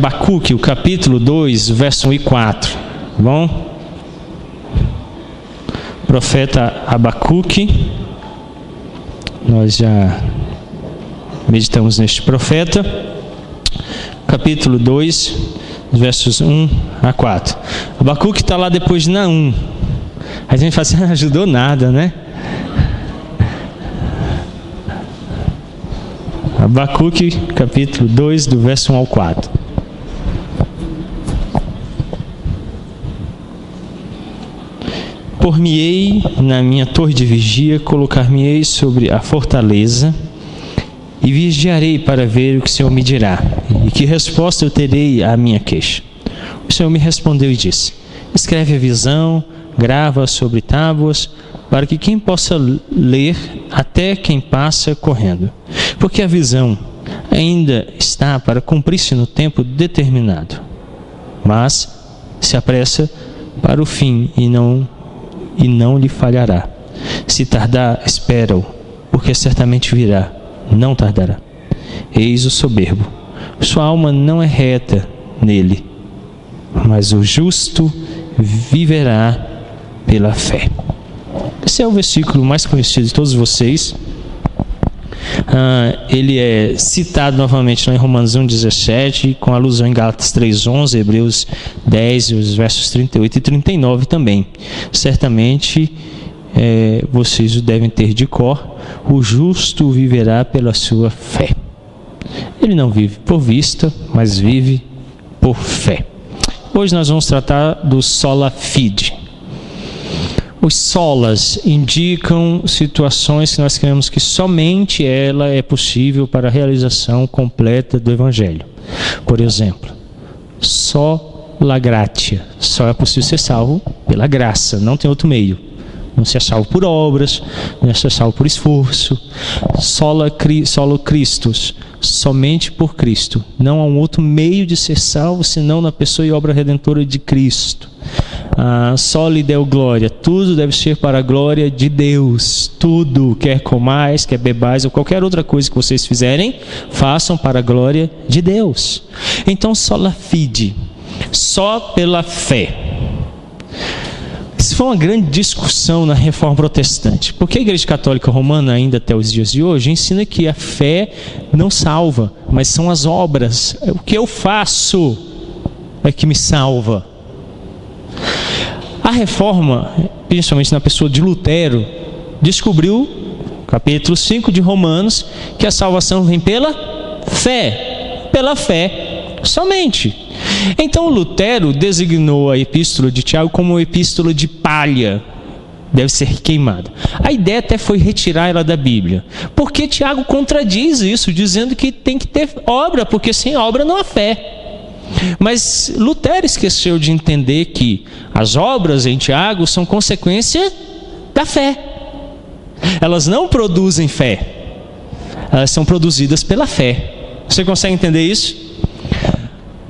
Abacuque, o capítulo 2, verso 1 e 4. Tá bom? Profeta Abacuque. Nós já meditamos neste profeta. Capítulo 2, versos 1 a 4. Abacuque está lá depois de Naum. A gente fala assim, não ajudou nada, né? Abacuque, capítulo 2, do verso 1 ao 4. Por-me-ei na minha torre de vigia, colocar-me-ei sobre a fortaleza, e vigiarei para ver o que o Senhor me dirá, e que resposta eu terei à minha queixa. O Senhor me respondeu e disse: escreve a visão, grava sobre tábuas, para que quem possa ler, até quem passa correndo. Porque a visão ainda está para cumprir-se no tempo determinado, mas se apressa para o fim e não lhe falhará. Se tardar, espera-o, porque certamente virá, não tardará. Eis o soberbo, sua alma não é reta nele, mas o justo viverá pela fé. Esse é o versículo mais conhecido de todos vocês. Ele é citado novamente lá em Romanos 1,17, com alusão em Gálatas 3,11, Hebreus 10, os versos 38 e 39 também. Certamente vocês o devem ter de cor. O justo viverá pela sua fé. Ele não vive por vista, mas vive por fé. Hoje nós vamos tratar do sola fide. Os solas indicam situações que nós cremos que somente ela é possível para a realização completa do Evangelho. Por exemplo, sola gratia, só é possível ser salvo pela graça, não tem outro meio. Não se é salvo por obras, não se é salvo por esforço. Solo Christus, somente por Cristo. Não há um outro meio de ser salvo senão na pessoa e obra redentora de Cristo. Soli Deo glória, tudo deve ser para a glória de Deus. Tudo, quer comais, quer bebais ou qualquer outra coisa que vocês fizerem, façam para a glória de Deus. Então, sola fide, só pela fé. Isso foi uma grande discussão na Reforma Protestante, porque a Igreja Católica Romana, ainda até os dias de hoje, ensina que a fé não salva, mas são as obras. O que eu faço é que me salva. A Reforma, principalmente na pessoa de Lutero, descobriu, capítulo 5 de Romanos, que a salvação vem pela fé somente. Então Lutero designou a epístola de Tiago como uma epístola de palha, deve ser queimada. A ideia até foi retirar ela da Bíblia, porque Tiago contradiz isso, dizendo que tem que ter obra, porque sem obra não há fé. Mas Lutero esqueceu de entender que as obras em Tiago são consequência da fé. Elas não produzem fé, elas são produzidas pela fé. Você consegue entender isso?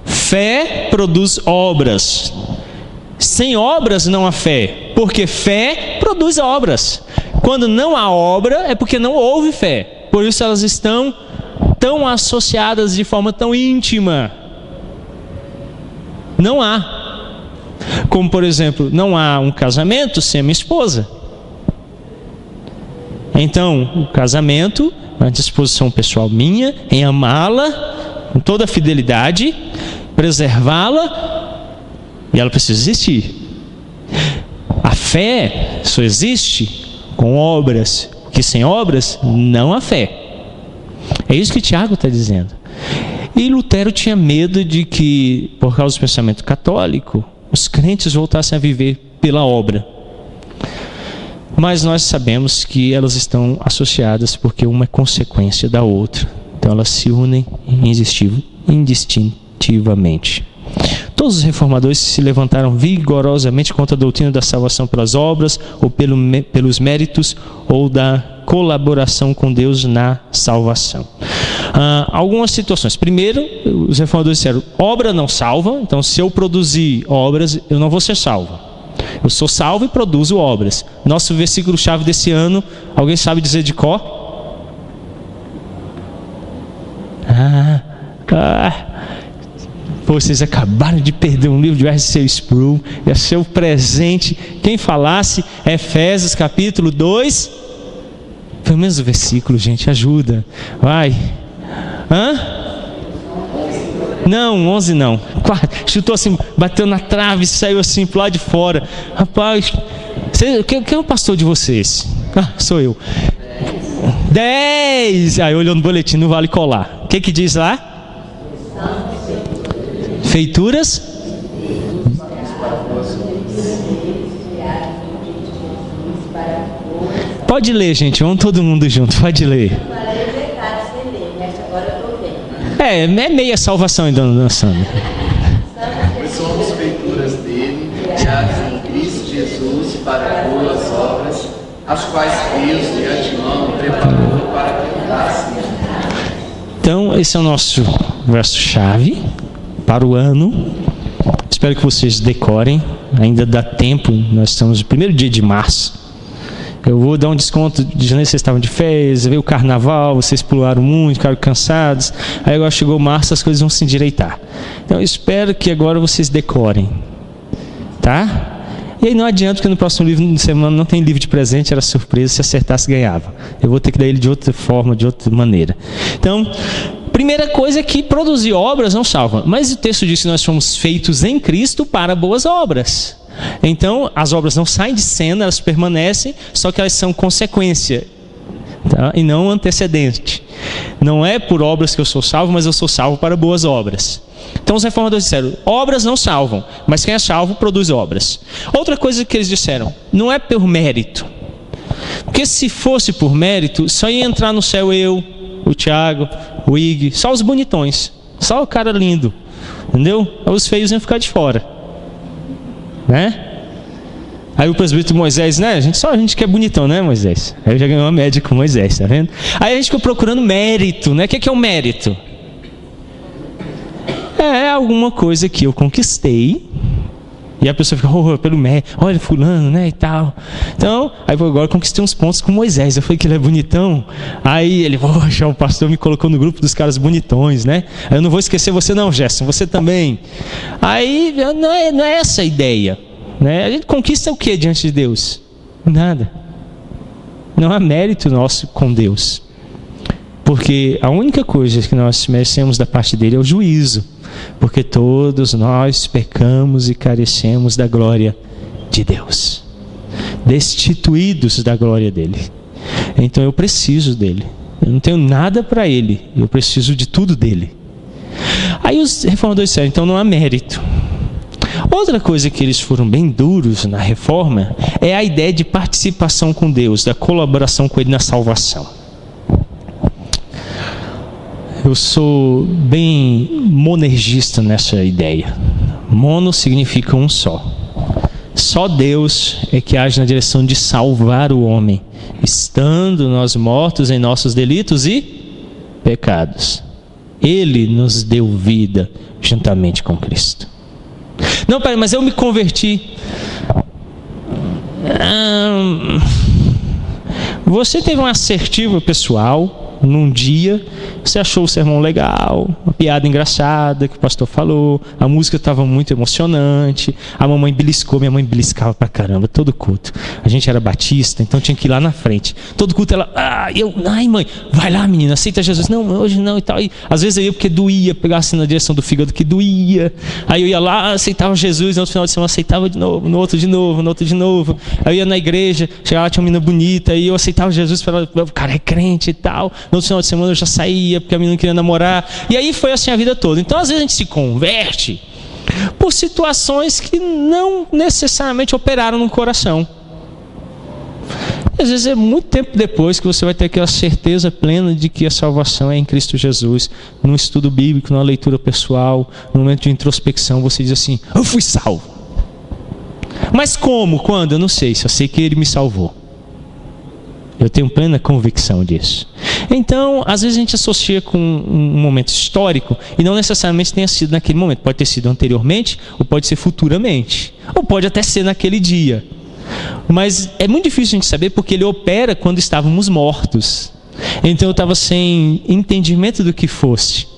Fé produz obras. Sem obras não há fé, porque fé produz obras. Quando não há obra é porque não houve fé. Por isso elas estão tão associadas de forma tão íntima. Não há. Como, por exemplo, não há um casamento sem a minha esposa. Então, o casamento é uma disposição pessoal minha em amá-la com toda a fidelidade, preservá-la, e ela precisa existir. A fé só existe com obras, porque sem obras não há fé. É isso que Tiago está dizendo. E Lutero tinha medo de que, por causa do pensamento católico, os crentes voltassem a viver pela obra. Mas nós sabemos que elas estão associadas porque uma é consequência da outra. Então elas se unem indistintivamente. Todos os reformadores se levantaram vigorosamente contra a doutrina da salvação pelas obras, ou pelos méritos, ou da colaboração com Deus na salvação. Algumas situações. Primeiro, os reformadores disseram: obra não salva, então se eu produzir obras, eu não vou ser salvo. Eu sou salvo e produzo obras. Nosso versículo-chave desse ano, alguém sabe dizer de cor? Pô, vocês acabaram de perder um livro de R.C. Sproul, ia ser o presente. Quem falasse, Efésios capítulo 2, pelo menos o versículo, gente, ajuda. Vai. Não, 11 não. Chutou assim, bateu na trave, saiu assim pro lado de fora. Rapaz, quem é o pastor de vocês? Sou eu. 10. Aí olhou no boletim, não vale colar. O que diz lá? Feituras? Pode ler, gente, vamos todo mundo junto, pode ler. É meia salvação ainda dançando. Pois somos feituras dele, criados em Cristo Jesus para boas obras, as quais Deus de antemão preparou para que andassem. Então, esse é o nosso verso-chave para o ano. Espero que vocês decorem. Ainda dá tempo, nós estamos no primeiro dia de março. Eu vou dar um desconto de janeiro, vocês estavam de férias, veio o carnaval, vocês pularam muito, ficaram cansados. Aí agora chegou março, as coisas vão se endireitar. Então eu espero que agora vocês decorem. Tá? E aí não adianta, porque no próximo livro de semana não tem livro de presente, era surpresa, se acertasse ganhava. Eu vou ter que dar ele de outra forma, de outra maneira. Então, primeira coisa é que produzir obras não salva. Mas o texto diz que nós fomos feitos em Cristo para boas obras. Então, as obras não saem de cena, elas permanecem, só que elas são consequência, tá? E não antecedente. Não é por obras que eu sou salvo, mas eu sou salvo para boas obras. Então os reformadores disseram, obras não salvam, mas quem é salvo produz obras. Outra coisa que eles disseram, não é por mérito. Porque se fosse por mérito, só ia entrar no céu eu, o Tiago, o Ig, só os bonitões, só o cara lindo, entendeu? Os feios iam ficar de fora. Né? Aí o presbítero Moisés, né? Só a gente que é bonitão, né, Moisés? Aí eu já ganhei uma média com Moisés, tá vendo? Aí a gente ficou procurando mérito, né? O que é o mérito? É alguma coisa que eu conquistei e a pessoa fica, pelo mérito, olha fulano, né, e tal. Então, aí agora eu conquistei uns pontos com Moisés. Eu falei que ele é bonitão. Aí ele, poxa, o pastor me colocou no grupo dos caras bonitões, né? Aí eu não vou esquecer você não, Gerson, você também. Aí não é essa a ideia, né? A gente conquista o que diante de Deus? Nada. Não há mérito nosso com Deus. Porque a única coisa que nós merecemos da parte dele é o juízo. Porque todos nós pecamos e carecemos da glória de Deus. Destituídos da glória dele. Então eu preciso dele. Eu não tenho nada para ele. Eu preciso de tudo dele. Aí os reformadores disseram, então não há mérito. Outra coisa que eles foram bem duros na reforma é a ideia de participação com Deus, da colaboração com ele na salvação. Eu sou bem monergista nessa ideia. Mono significa um só. Só Deus é que age na direção de salvar o homem, estando nós mortos em nossos delitos e pecados. Ele nos deu vida juntamente com Cristo. Não, pai, mas eu me converti. Você teve uma assertiva pessoal. Num dia, você achou o sermão legal, uma piada engraçada que o pastor falou, a música estava muito emocionante, a mamãe beliscou, minha mãe beliscava pra caramba, todo culto. A gente era batista, então tinha que ir lá na frente. Todo culto ela, ai mãe, vai lá menina, aceita Jesus. Não, hoje não e tal. E, às vezes eu ia porque doía, pegava assim na direção do fígado que doía. Aí eu ia lá, aceitava Jesus, no outro final de semana aceitava de novo, no outro de novo, no outro de novo. Aí eu ia na igreja, chegava lá, tinha uma menina bonita, aí eu aceitava Jesus, falava, o cara é crente e tal. No outro final de semana eu já saía porque a menina não queria namorar. E aí foi assim a vida toda. Então às vezes a gente se converte por situações que não necessariamente operaram no coração. E às vezes é muito tempo depois que você vai ter aquela certeza plena de que a salvação é em Cristo Jesus. Num estudo bíblico, numa leitura pessoal, num momento de introspecção, você diz assim, eu fui salvo. Mas como? Quando? Eu não sei. Só sei que Ele me salvou. Eu tenho plena convicção disso. Então, às vezes a gente associa com um momento histórico e não necessariamente tenha sido naquele momento. Pode ter sido anteriormente ou pode ser futuramente. Ou pode até ser naquele dia. Mas é muito difícil a gente saber porque ele opera quando estávamos mortos. Então eu estava sem entendimento do que fosse.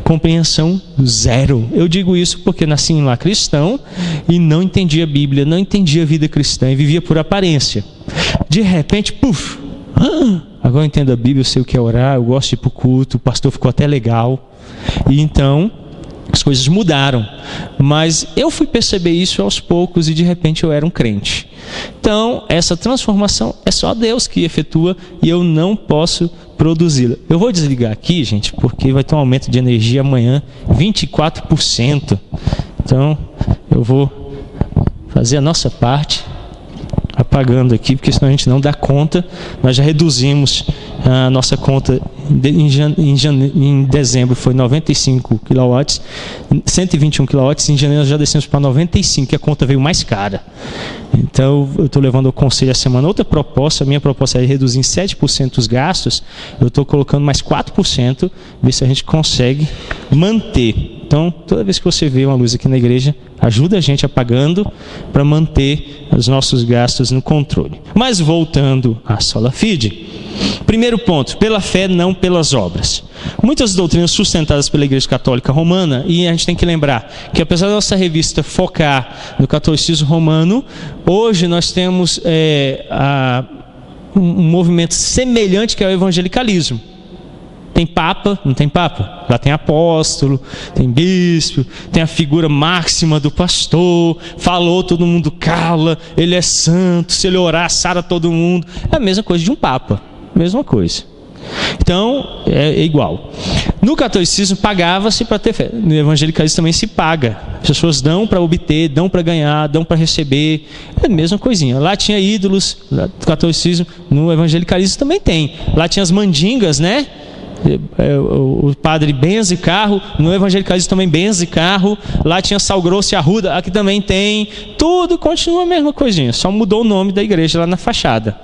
compreensão zero. Eu digo isso porque nasci em lar cristão e não entendia a Bíblia, não entendia a vida cristã e vivia por aparência. De repente, puf, agora eu entendo a Bíblia, eu sei o que é orar, eu gosto de ir para o culto, o pastor ficou até legal. E então as coisas mudaram, mas eu fui perceber isso aos poucos e de repente eu era um crente. Então essa transformação é só Deus que efetua e eu não posso produzi-la. Eu vou desligar aqui, gente, porque vai ter um aumento de energia amanhã, 24%. Então eu vou fazer a nossa parte apagando aqui, porque senão a gente não dá conta. Nós já reduzimos a nossa conta em dezembro, foi 95 kW, 121 kW, em janeiro nós já descemos para 95, que a conta veio mais cara. Então eu estou levando ao conselho essa semana outra proposta. A minha proposta é reduzir em 7% os gastos, eu estou colocando mais 4%, ver se a gente consegue manter. Então, toda vez que você vê uma luz aqui na igreja, ajuda a gente apagando para manter os nossos gastos no controle. Mas voltando à Sola Fide, primeiro ponto, pela fé, não pelas obras. Muitas doutrinas sustentadas pela Igreja Católica Romana, e a gente tem que lembrar que apesar da nossa revista focar no catolicismo romano, hoje nós temos um movimento semelhante que é o evangelicalismo. Tem papa, não tem papa? Lá tem apóstolo, tem bispo, tem a figura máxima do pastor, falou, todo mundo cala, ele é santo, se ele orar, sara todo mundo. É a mesma coisa de um papa, mesma coisa. Então, é igual. No catolicismo pagava-se para ter fé, no evangelicalismo também se paga. As pessoas dão para obter, dão para ganhar, dão para receber, é a mesma coisinha. Lá tinha ídolos, no catolicismo, no evangelicalismo também tem. Lá tinha as mandingas, né? O padre benze carro, no evangelicalismo também benze carro. Lá tinha sal grosso e arruda, aqui também tem. Tudo continua a mesma coisinha, só mudou o nome da igreja lá na fachada,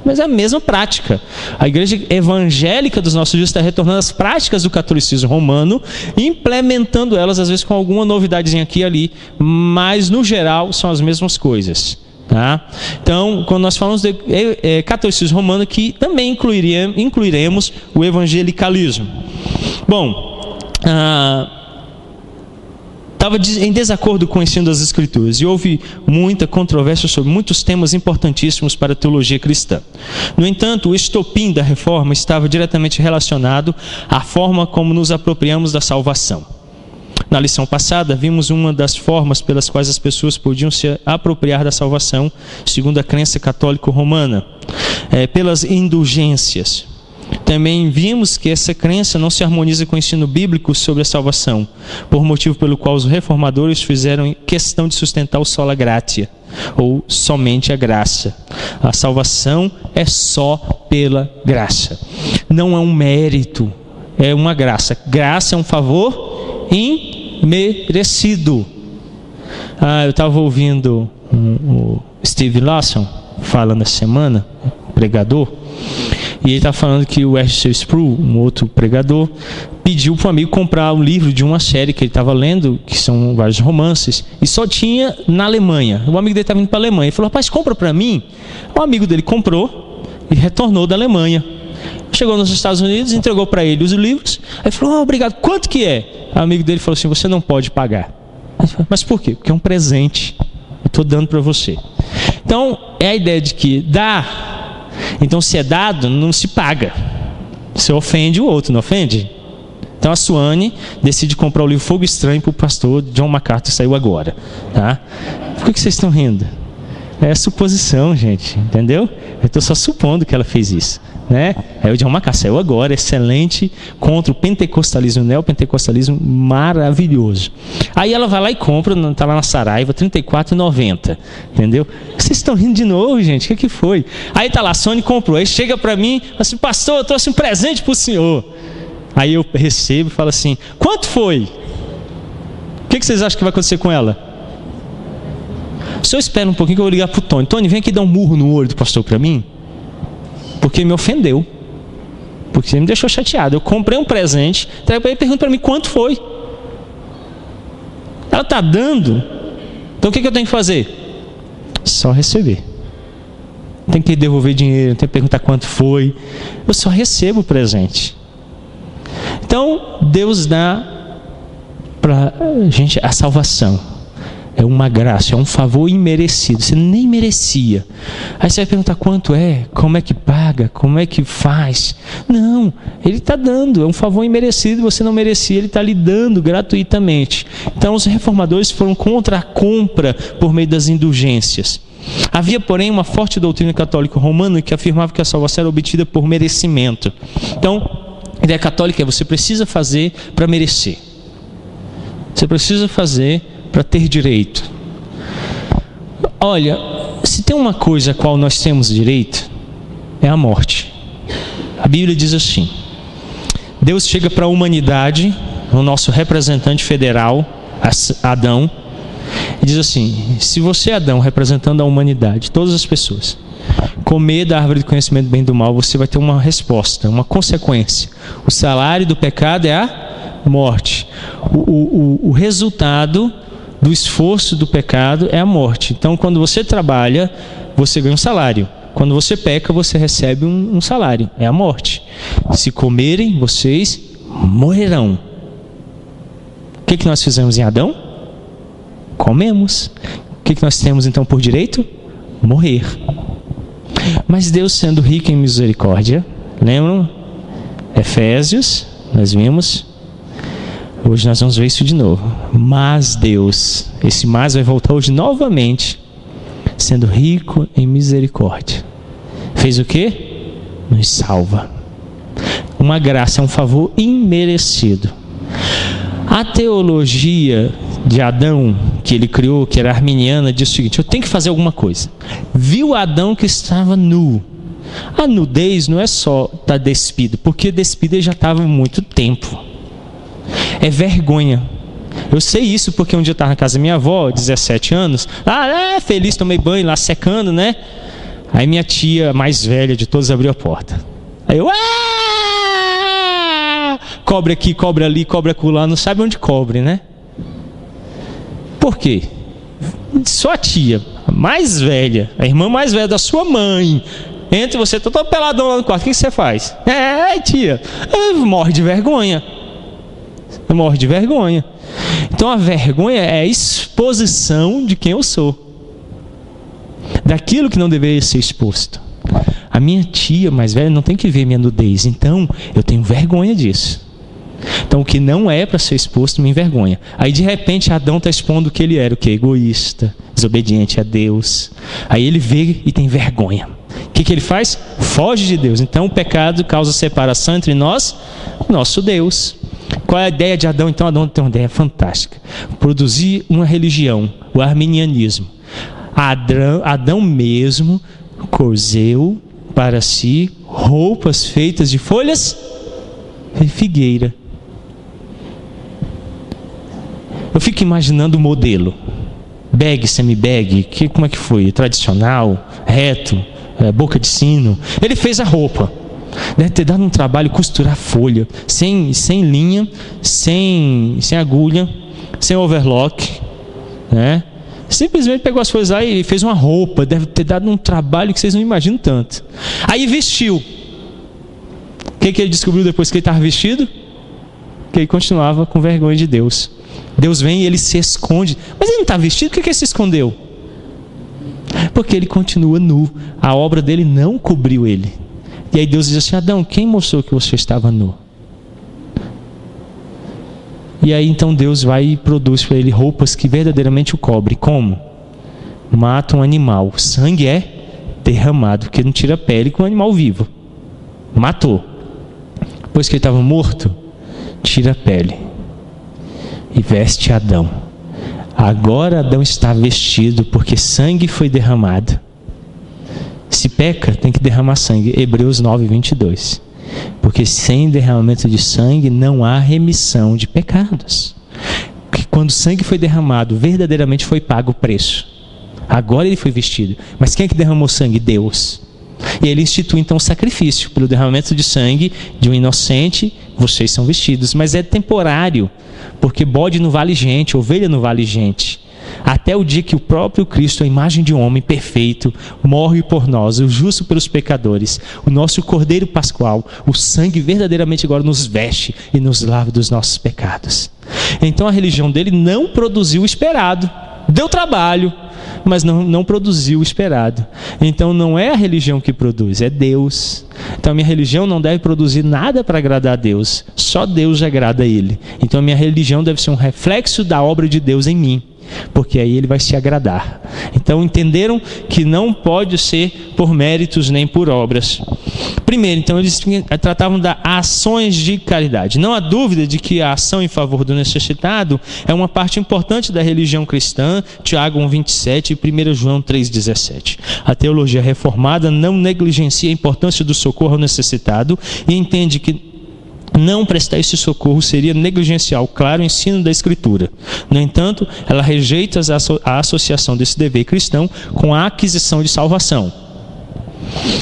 mas é a mesma prática. A igreja evangélica dos nossos dias está retornando às práticas do catolicismo romano, implementando elas às vezes com alguma novidadezinha aqui e ali, mas no geral são as mesmas coisas. Tá? Então, quando nós falamos de catolicismo romano, que também incluiremos o evangelicalismo. Bom, estava em desacordo com o ensino das Escrituras e houve muita controvérsia sobre muitos temas importantíssimos para a teologia cristã. No entanto, o estopim da reforma estava diretamente relacionado à forma como nos apropriamos da salvação. Na lição passada, vimos uma das formas pelas quais as pessoas podiam se apropriar da salvação, segundo a crença católico-romana, pelas indulgências. Também vimos que essa crença não se harmoniza com o ensino bíblico sobre a salvação, por motivo pelo qual os reformadores fizeram questão de sustentar o sola gratia, ou somente a graça. A salvação é só pela graça. Não é um mérito, é uma graça. Graça é um favor imerecido. Eu estava ouvindo o Steve Lawson falando essa semana, pregador, e ele está falando que o R.C. Sproul, um outro pregador, pediu para o amigo comprar um livro de uma série que ele estava lendo, que são vários romances, e só tinha na Alemanha. O amigo dele estava indo para a Alemanha. Ele falou: rapaz, compra para mim. O amigo dele comprou e retornou da Alemanha. Chegou nos Estados Unidos, entregou para ele os livros. Aí falou: obrigado, quanto que é? O amigo dele falou assim: você não pode pagar. Falou: mas por quê? Porque é um presente, eu estou dando para você. Então, é a ideia de que dá. Então, se é dado, não se paga. Você ofende o outro, não ofende? Então, a Suane decide comprar o livro Fogo Estranho para o pastor John MacArthur, saiu agora. Tá? Por que vocês estão rindo? É suposição, gente, entendeu? Eu estou só supondo que ela fez isso. Né? Aí o John MacArthur saiu agora, excelente, contra o pentecostalismo, o neopentecostalismo, maravilhoso. Aí ela vai lá e compra, está lá na Saraiva, R$ 34,90, entendeu? Vocês estão rindo de novo, gente, o que foi? Aí está lá, a Sony comprou, aí chega para mim, assim: pastor, eu trouxe um presente para o senhor. Aí eu recebo e falo assim: quanto foi? O que vocês acham que vai acontecer com ela? O senhor espera um pouquinho que eu vou ligar para o Tony. Tony, vem aqui dar um murro no olho do pastor para mim, porque me ofendeu, porque ele me deixou chateado. Eu comprei um presente, trago para ele e pergunto para mim quanto foi. Ela está dando, então o que eu tenho que fazer? Só receber. Não tem que devolver dinheiro, não tem que perguntar quanto foi. Eu só recebo o presente. Então Deus dá para gente a salvação. É uma graça, é um favor imerecido. Você nem merecia. Aí você vai perguntar quanto é, como é que paga, como é que faz. Não, Ele está dando, é um favor imerecido, você não merecia, Ele está lhe dando gratuitamente. Então os reformadores foram contra a compra por meio das indulgências. Havia, porém, uma forte doutrina católica romana que afirmava que a salvação era obtida por merecimento. Então, a ideia católica é: você precisa fazer para merecer. Você precisa fazer para ter direito. Olha, se tem uma coisa a qual nós temos direito, é a morte. A Bíblia diz assim: Deus chega para a humanidade, o nosso representante federal, Adão, e diz assim: se você, Adão, representando a humanidade, todas as pessoas, comer da árvore do conhecimento do bem e do mal, você vai ter uma resposta, uma consequência. O salário do pecado é a morte. O resultado do esforço do pecado é a morte. Então, quando você trabalha, você ganha um salário. Quando você peca, você recebe um salário. É a morte. Se comerem, vocês morrerão. O que nós fizemos em Adão? Comemos. O que nós temos então por direito? Morrer. Mas Deus, sendo rico em misericórdia, lembram? Efésios, nós vimos. Hoje nós vamos ver isso de novo. Mas Deus, esse mas vai voltar hoje novamente, sendo rico em misericórdia, fez o quê? Nos salva. Uma graça, um favor imerecido. A teologia de Adão, que ele criou, que era arminiana, diz o seguinte: eu tenho que fazer alguma coisa. Viu Adão que estava nu. A nudez não é só estar despido, porque despido ele já estava há muito tempo. É vergonha. Eu sei isso porque um dia eu estava na casa da minha avó, 17 anos. Feliz, tomei banho lá secando, né? Aí minha tia mais velha de todas abriu a porta. Aí eu, cobre aqui, cobre ali, cobre acolá, não sabe onde cobre, né? Por quê? Sua tia, a mais velha, a irmã mais velha da sua mãe, entra e você está todo peladão lá no quarto, o que você faz? Tia, morre de vergonha. Morre de vergonha. Então a vergonha é a exposição de quem eu sou, daquilo que não deveria ser exposto. A minha tia mais velha não tem que ver minha nudez, então eu tenho vergonha disso. Então o que não é para ser exposto me envergonha. Aí de repente Adão está expondo o que ele era, o que? Egoísta, desobediente a Deus. Aí ele vê e tem vergonha. O que ele faz? Foge de Deus. Então o pecado causa separação entre nós e nosso Deus. Qual é a ideia de Adão? Então Adão tem uma ideia fantástica: produzir uma religião, o arminianismo. Adão mesmo cozeu para si roupas feitas de folhas de figueira. Eu fico imaginando o modelo: bag, semi-bag, como é que foi? Tradicional, reto, boca de sino. Ele fez a roupa. Deve ter dado um trabalho costurar folha, sem linha, sem agulha, sem overlock, né? Simplesmente pegou as folhas lá e fez uma roupa. Deve ter dado um trabalho que vocês não imaginam tanto. Aí vestiu. O que ele descobriu depois que ele estava vestido? Que ele continuava com vergonha de Deus. Deus vem e ele se esconde. Mas ele não está vestido, por que ele se escondeu? Porque ele continua nu. A obra dele não cobriu ele. E aí Deus diz assim: Adão, quem mostrou que você estava nu? E aí então Deus vai e produz para ele roupas que verdadeiramente o cobrem. Como? Mata um animal. O sangue é derramado, porque não tira a pele com um animal vivo. Matou. Depois que ele estava morto, tira a pele e veste Adão. Agora Adão está vestido porque sangue foi derramado. Se peca, tem que derramar sangue. Hebreus 9, 22. Porque sem derramamento de sangue não há remissão de pecados. Porque quando o sangue foi derramado, verdadeiramente foi pago o preço. Agora ele foi vestido. Mas quem é que derramou sangue? Deus. E ele institui então o sacrifício. Pelo derramamento de sangue de um inocente, vocês são vestidos. Mas é temporário. Porque bode não vale gente, ovelha não vale gente. até o dia que o próprio Cristo, a imagem de um homem perfeito, morre por nós, o justo pelos pecadores, o nosso Cordeiro Pascual, o sangue verdadeiramente agora nos veste e nos lava dos nossos pecados. Então a religião dele não produziu o esperado, deu trabalho, mas não produziu o esperado. Então não é a religião que produz, é Deus. Então a minha religião não deve produzir nada para agradar a Deus, só Deus agrada a Ele. Então a minha religião deve ser um reflexo da obra de Deus em mim, porque aí Ele vai se agradar. Então entenderam que não pode ser por méritos nem por obras. Primeiro, então eles tratavam das ações de caridade. Não há dúvida de que a ação em favor do necessitado é uma parte importante da religião cristã, Tiago 1,27 e 1 João 3,17. A teologia reformada não negligencia a importância do socorro ao necessitado e entende que não prestar esse socorro seria negligenciar o claro ensino da Escritura. No entanto, ela rejeita a associação desse dever cristão com a aquisição de salvação.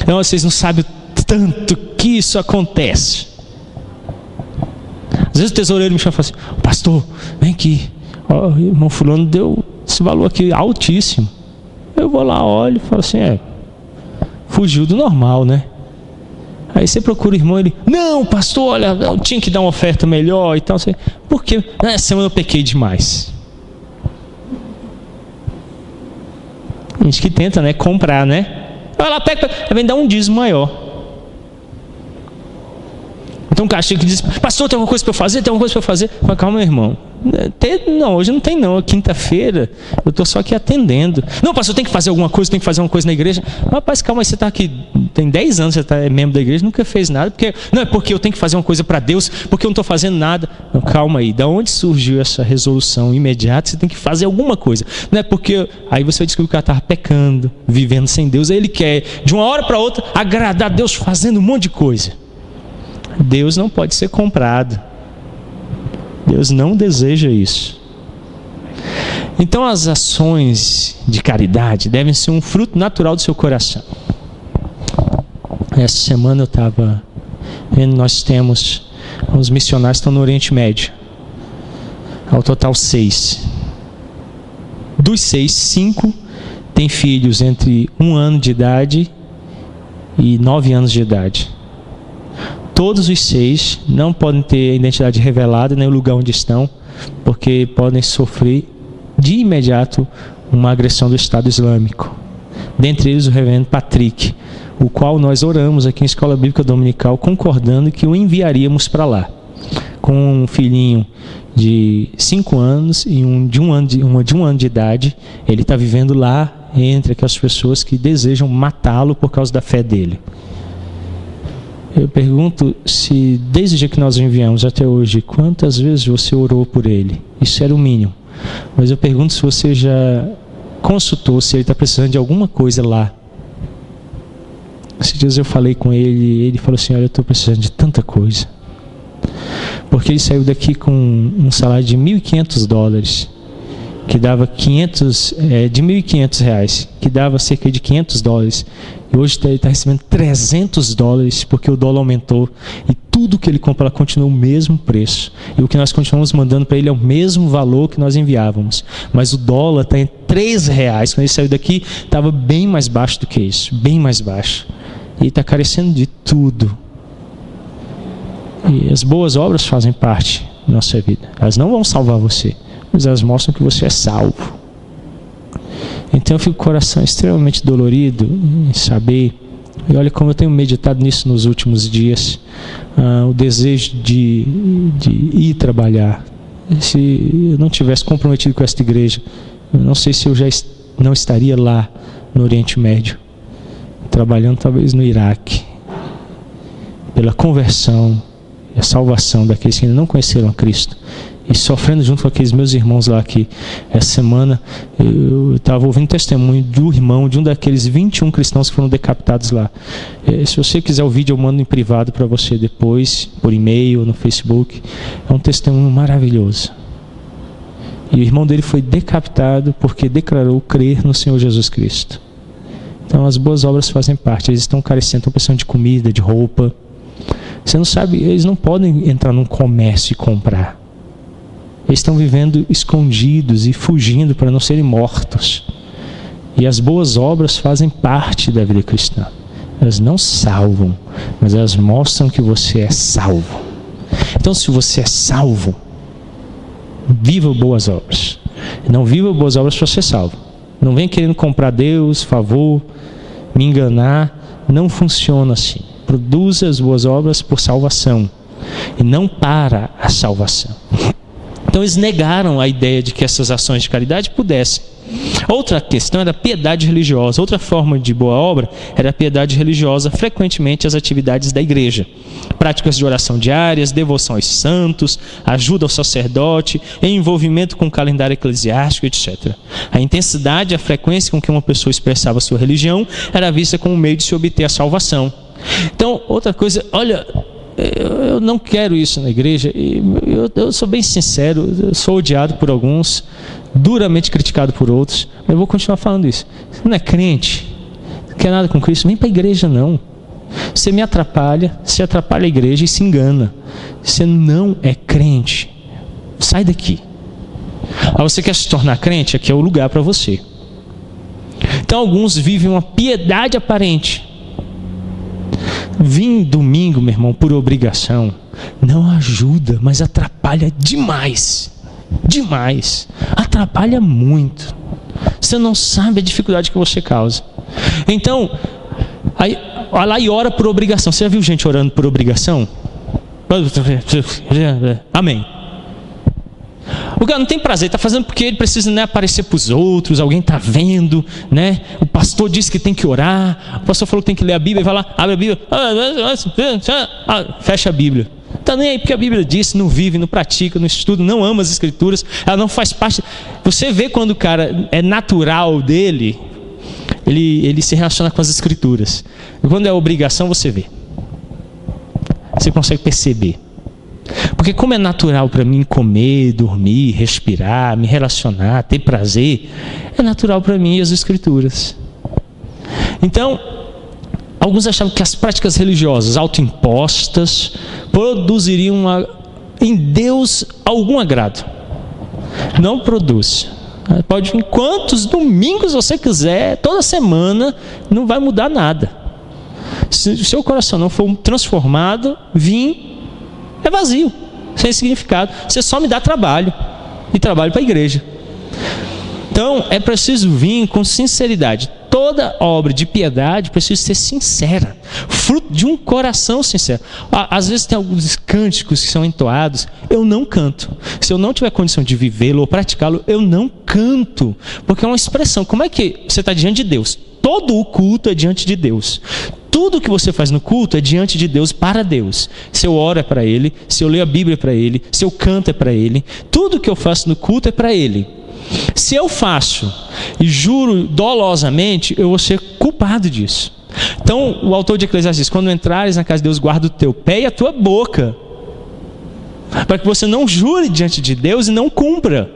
Então, vocês não sabem o tanto que isso acontece. Às vezes o tesoureiro me chama e fala assim: pastor, vem aqui, ó, o irmão fulano deu esse valor aqui altíssimo. Eu vou lá, olho e falo assim: fugiu do normal, né? Aí você procura o irmão, ele: não, pastor, olha, eu tinha que dar uma oferta melhor e tal. Por quê? Essa semana eu pequei demais. A gente que tenta, né, comprar, né? Vai lá, pega, vem dar um dízimo maior. Então o cara chega e diz: pastor, tem alguma coisa para eu fazer? Tem alguma coisa para eu fazer? Fala: calma, irmão. Não, hoje não tem não. É quinta-feira, eu estou só aqui atendendo. Não, pastor, tem que fazer alguma coisa, tem que fazer uma coisa na igreja. Rapaz, calma aí, você está aqui, tem 10 anos, você é membro da igreja, nunca fez nada. Não é porque eu tenho que fazer uma coisa para Deus, porque eu não estou fazendo nada. Não, calma aí, da onde surgiu essa resolução imediata? Você tem que fazer alguma coisa. Não é porque aí você vai descobrir que o cara estava pecando, vivendo sem Deus. Aí ele quer, de uma hora para outra, agradar a Deus fazendo um monte de coisa. Deus não pode ser comprado. Deus não deseja isso. Então as ações de caridade devem ser um fruto natural do seu coração. Essa semana eu estava vendo, nós temos, os missionários estão no Oriente Médio. Ao total 6. Dos 6, 5 têm filhos entre 1 ano de idade e 9 anos de idade. Todos os 6 não podem ter a identidade revelada, nem o lugar onde estão, porque podem sofrer de imediato uma agressão do Estado Islâmico. Dentre eles o reverendo Patrick, o qual nós oramos aqui em Escola Bíblica Dominical, concordando que o enviaríamos para lá. Com um filhinho de 5 anos e uma de um ano de idade, ele está vivendo lá entre aquelas pessoas que desejam matá-lo por causa da fé dele. Eu pergunto se, desde o dia que nós o enviamos até hoje, quantas vezes você orou por ele? Isso era o mínimo. Mas eu pergunto se você já consultou se ele está precisando de alguma coisa lá. Esses dias eu falei com ele e ele falou assim: olha, eu estou precisando de tanta coisa. Porque ele saiu daqui com um salário de $1.500, que dava de R$1.500, que dava cerca de $500. E hoje ele está recebendo $300, porque o dólar aumentou. E tudo que ele compra continua o mesmo preço. E o que nós continuamos mandando para ele é o mesmo valor que nós enviávamos. Mas o dólar está em R$3. Quando ele saiu daqui, estava bem mais baixo do que isso. Bem mais baixo. E ele está carecendo de tudo. E as boas obras fazem parte da nossa vida. Elas não vão salvar você, mas elas mostram que você é salvo. Então eu fico com o coração extremamente dolorido em saber, e olha como eu tenho meditado nisso nos últimos dias, o desejo de ir trabalhar. Se eu não tivesse comprometido com esta igreja, eu não sei se eu já não estaria lá no Oriente Médio, trabalhando talvez no Iraque, pela conversão e a salvação daqueles que ainda não conheceram a Cristo. E sofrendo junto com aqueles meus irmãos lá que essa semana eu estava ouvindo testemunho do irmão de um daqueles 21 cristãos que foram decapitados lá. Se você quiser o vídeo, eu mando em privado para você depois, por e-mail, no Facebook. É um testemunho maravilhoso. E o irmão dele foi decapitado porque declarou crer no Senhor Jesus Cristo. Então as boas obras fazem parte. Eles estão carecendo, estão precisando de comida, de roupa. Você não sabe, eles não podem entrar num comércio e comprar. Eles estão vivendo escondidos e fugindo para não serem mortos. E as boas obras fazem parte da vida cristã. Elas não salvam, mas elas mostram que você é salvo. Então, se você é salvo, viva boas obras. Não viva boas obras para ser salvo. Não venha querendo comprar Deus, favor, me enganar. Não funciona assim. Produza as boas obras por salvação e não para a salvação. Então eles negaram a ideia de que essas ações de caridade pudessem. Outra questão era a piedade religiosa. Outra forma de boa obra era a piedade religiosa, frequentemente as atividades da igreja. Práticas de oração diárias, devoção aos santos, ajuda ao sacerdote, envolvimento com o calendário eclesiástico, etc. A intensidade e a frequência com que uma pessoa expressava sua religião era vista como um meio de se obter a salvação. Então, outra coisa, olha, eu não quero isso na igreja, eu sou bem sincero, eu sou odiado por alguns, duramente criticado por outros, mas eu vou continuar falando isso. Você não é crente, não quer nada com Cristo, vem para a igreja não. Você me atrapalha, você atrapalha a igreja e se engana. Você não é crente, sai daqui. Você quer se tornar crente? Aqui é o lugar para você. Então alguns vivem uma piedade aparente. Vim domingo, meu irmão, por obrigação, não ajuda, mas atrapalha demais. Demais. Atrapalha muito. Você não sabe a dificuldade que você causa. Então, aí, vai lá e ora por obrigação. Você já viu gente orando por obrigação? Amém. O cara não tem prazer, está fazendo porque ele precisa, né, aparecer para os outros, alguém está vendo, né? O pastor disse que tem que orar, o pastor falou que tem que ler a Bíblia, vai lá, abre a Bíblia, fecha a Bíblia. Está nem aí porque a Bíblia disse, não vive, não pratica, não estuda, não ama as Escrituras, ela não faz parte. Você vê quando o cara é natural dele, ele se relaciona com as Escrituras. E quando é obrigação, você vê. Você consegue perceber. Porque como é natural para mim comer, dormir, respirar, me relacionar, ter prazer, é natural para mim as Escrituras. Então, alguns achavam que as práticas religiosas autoimpostas produziriam em Deus algum agrado. Não produz. Pode vir quantos domingos você quiser, toda semana, não vai mudar nada. Se o seu coração não for transformado, é vazio, sem significado. Você só me dá trabalho, e trabalho para a igreja. Então é preciso vir com sinceridade. Toda obra de piedade precisa ser sincera, fruto de um coração sincero. Às vezes tem alguns cânticos que são entoados, eu não canto. Se eu não tiver condição de vivê-lo ou praticá-lo, eu não canto, porque é uma expressão. Como é que você está diante de Deus? Todo o culto é diante de Deus. Tudo que você faz no culto é diante de Deus, para Deus. Se eu oro é para Ele, se eu leio a Bíblia é para Ele, se eu canto é para Ele. Tudo que eu faço no culto é para Ele. Se eu faço e juro dolosamente, eu vou ser culpado disso. Então o autor de Eclesiastes diz, quando entrares na casa de Deus, guarda o teu pé e a tua boca, para que você não jure diante de Deus e não cumpra.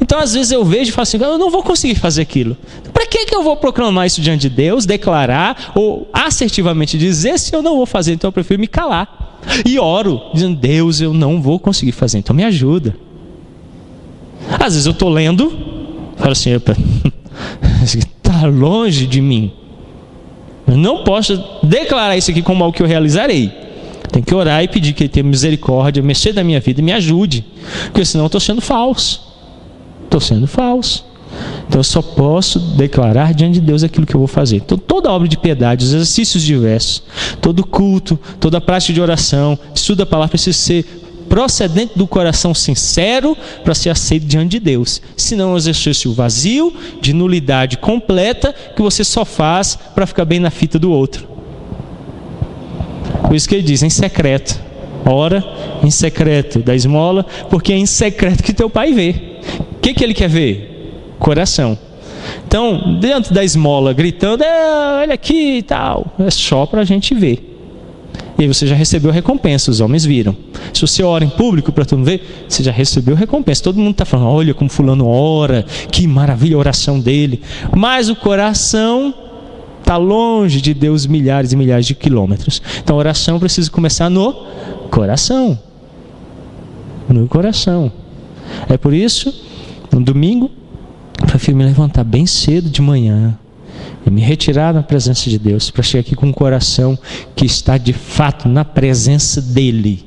Então às vezes eu vejo e falo assim, eu não vou conseguir fazer aquilo. Para que eu vou proclamar isso diante de Deus, declarar ou assertivamente dizer se eu não vou fazer? Então eu prefiro me calar. E oro, dizendo, Deus, eu não vou conseguir fazer, então me ajuda. Às vezes eu estou lendo, falo assim, está longe de mim. Eu não posso declarar isso aqui como algo que eu realizarei. Tem que orar e pedir que Ele tenha misericórdia, mexer da minha vida e me ajude. Porque senão eu estou sendo falso. Estou sendo falso. Então eu só posso declarar diante de Deus aquilo que eu vou fazer. Então toda obra de piedade, os exercícios diversos, todo culto, toda prática de oração, estudo da palavra precisa ser procedente do coração sincero para ser aceito diante de Deus. Senão é um exercício vazio, de nulidade completa, que você só faz para ficar bem na fita do outro. Por isso que ele diz, em secreto. Ora em secreto, dá esmola, porque é em secreto que teu pai vê. O que ele quer ver? Coração. Então, dentro da esmola, gritando, olha aqui e tal, é só para a gente ver. E aí você já recebeu a recompensa, os homens viram. Se você ora em público para todo mundo ver, você já recebeu a recompensa. Todo mundo está falando, olha como fulano ora, que maravilha a oração dele. Mas o coração está longe de Deus milhares e milhares de quilômetros. Então a oração precisa começar no coração. No coração. É por isso, no domingo, eu prefiro me levantar bem cedo de manhã e me retirar da presença de Deus, para chegar aqui com um coração que está de fato na presença dEle.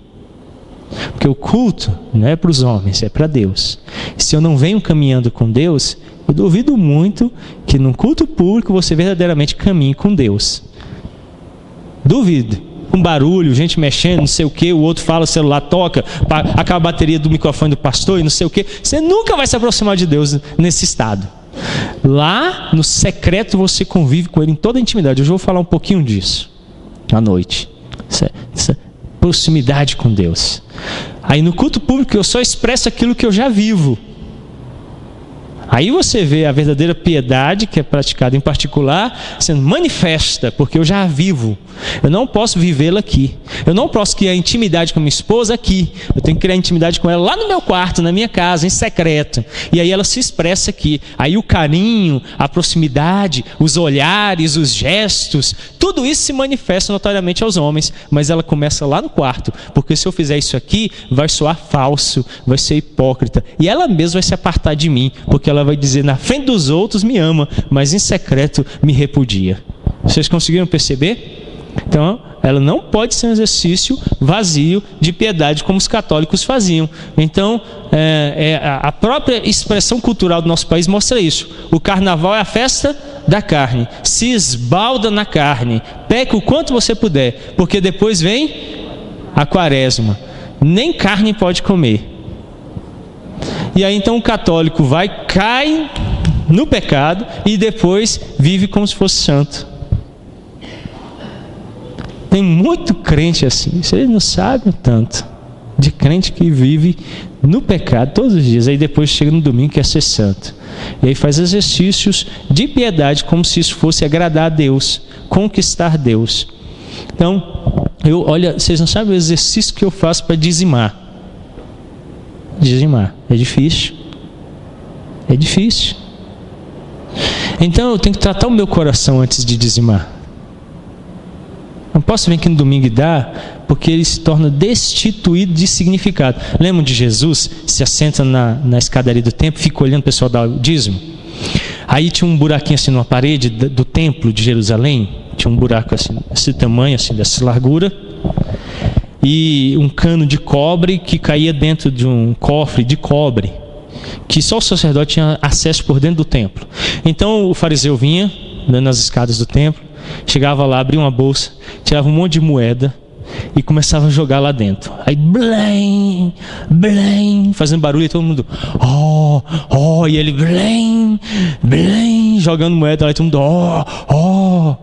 Porque o culto não é para os homens, é para Deus. E se eu não venho caminhando com Deus, eu duvido muito que num culto público você verdadeiramente caminhe com Deus. Duvido. Com barulho, gente mexendo, não sei o que, o outro fala, o celular toca, acaba a bateria do microfone do pastor e não sei o que. Você nunca vai se aproximar de Deus nesse estado. Lá no secreto você convive com Ele em toda a intimidade. Hoje eu vou falar um pouquinho disso à noite. Essa proximidade com Deus. Aí no culto público eu só expresso aquilo que eu já vivo. Aí você vê a verdadeira piedade que é praticada em particular sendo manifesta, porque eu já a vivo. Eu não posso vivê-la aqui. Eu não posso criar intimidade com minha esposa aqui. Eu tenho que criar intimidade com ela lá no meu quarto, na minha casa, em secreto. E aí ela se expressa aqui. Aí o carinho, a proximidade, os olhares, os gestos, tudo isso se manifesta notoriamente aos homens. Mas ela começa lá no quarto. Porque se eu fizer isso aqui, vai soar falso, vai ser hipócrita. E ela mesma vai se apartar de mim, porque ela vai dizer na frente dos outros me ama, mas em secreto me repudia. Vocês conseguiram perceber? Então, ela não pode ser um exercício vazio de piedade como os católicos faziam. Então, a própria expressão cultural do nosso país mostra isso. O carnaval é a festa da carne. Se esbalda na carne. Peque o quanto você puder, porque depois vem a quaresma. Nem carne pode comer. E aí então o católico cai no pecado e depois vive como se fosse santo. Tem muito crente assim, vocês não sabem o tanto de crente que vive no pecado todos os dias, aí depois chega no domingo e quer ser santo. E aí faz exercícios de piedade como se isso fosse agradar a Deus, conquistar Deus. Então, olha, vocês não sabem o exercício que eu faço para dizimar. Dizimar. É difícil. É difícil. Então eu tenho que tratar o meu coração antes de dizimar. Não posso vir aqui no domingo e dar, porque ele se torna destituído de significado. Lembram de Jesus? Se assenta na escadaria do templo, fica olhando o pessoal dar o dízimo. Aí tinha um buraquinho assim numa parede do templo de Jerusalém. Tinha um buraco assim, desse tamanho, assim, dessa largura. E um cano de cobre que caía dentro de um cofre de cobre, que só o sacerdote tinha acesso por dentro do templo. Então o fariseu vinha, andando nas escadas do templo, chegava lá, abria uma bolsa, tirava um monte de moeda e começava a jogar lá dentro. Aí, blém, blém, fazendo barulho e todo mundo, e ele, blém, blém, jogando moeda lá e todo mundo,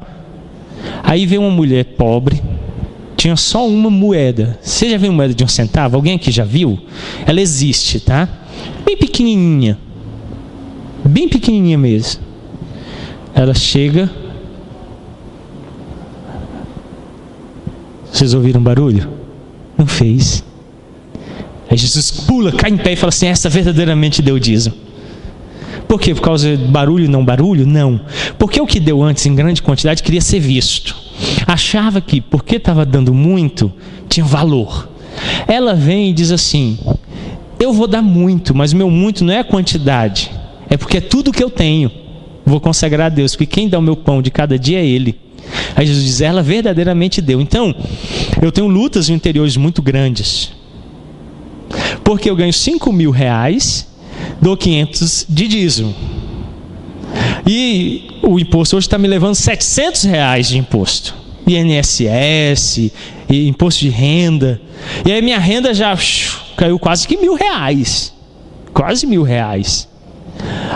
Aí veio uma mulher pobre, tinha só uma moeda. Você já viu moeda de 1 centavo? Alguém aqui já viu? Ela existe, tá? Bem pequenininha. Bem pequenininha mesmo. Ela chega. Vocês ouviram barulho? Não fez. Aí Jesus pula, cai em pé e fala assim: essa verdadeiramente deu dízimo. Por quê? Por causa de barulho, não barulho? Não. Porque o que deu antes em grande quantidade queria ser visto. Achava que porque estava dando muito, tinha valor. Ela vem e diz assim: eu vou dar muito, mas o meu muito não é a quantidade, é porque é tudo que eu tenho. Vou consagrar a Deus, porque quem dá o meu pão de cada dia é Ele. Aí Jesus diz: ela verdadeiramente deu. Então, eu tenho lutas interiores muito grandes, porque eu ganho 5.000 reais, dou 500 de dízimo. E o imposto hoje está me levando 700 reais de imposto. INSS, e imposto de renda. E aí minha renda já caiu quase que 1.000 reais. Quase 1.000 reais.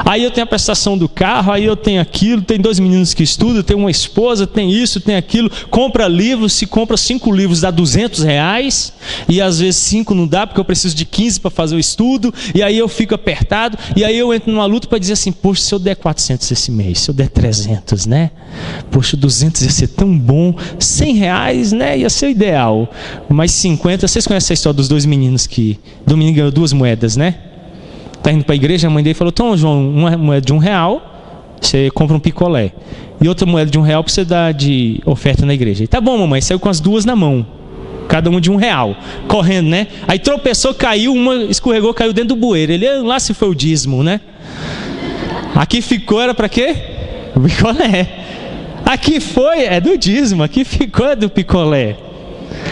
Aí eu tenho a prestação do carro, aí eu tenho aquilo, tem 2 meninos que estudam, tenho uma esposa, tem isso, tem aquilo, compra livros, se compra 5 livros dá 200 reais, e às vezes 5 não dá, porque eu preciso de 15 para fazer o estudo, e aí eu fico apertado, e aí eu entro numa luta para dizer assim: poxa, se eu der 400 esse mês, se eu der 300, né? Poxa, 200 ia ser tão bom, 100 reais, né? Ia ser o ideal, mas 50, vocês conhecem a história dos 2 meninos que, do menino ganhou 2 moedas, né? Está indo para a igreja, a mãe dele falou: então, João, uma moeda de R$1, você compra um picolé. E outra moeda de R$1 para você dar de oferta na igreja. E tá bom, mamãe, saiu com as 2 na mão. cada uma de R$1, correndo, né? Aí tropeçou, caiu, uma escorregou, caiu dentro do bueiro. Ele, lá se foi o dízimo, né? Aqui ficou, era para quê? O picolé. Aqui foi, é do dízimo, aqui ficou, é do picolé.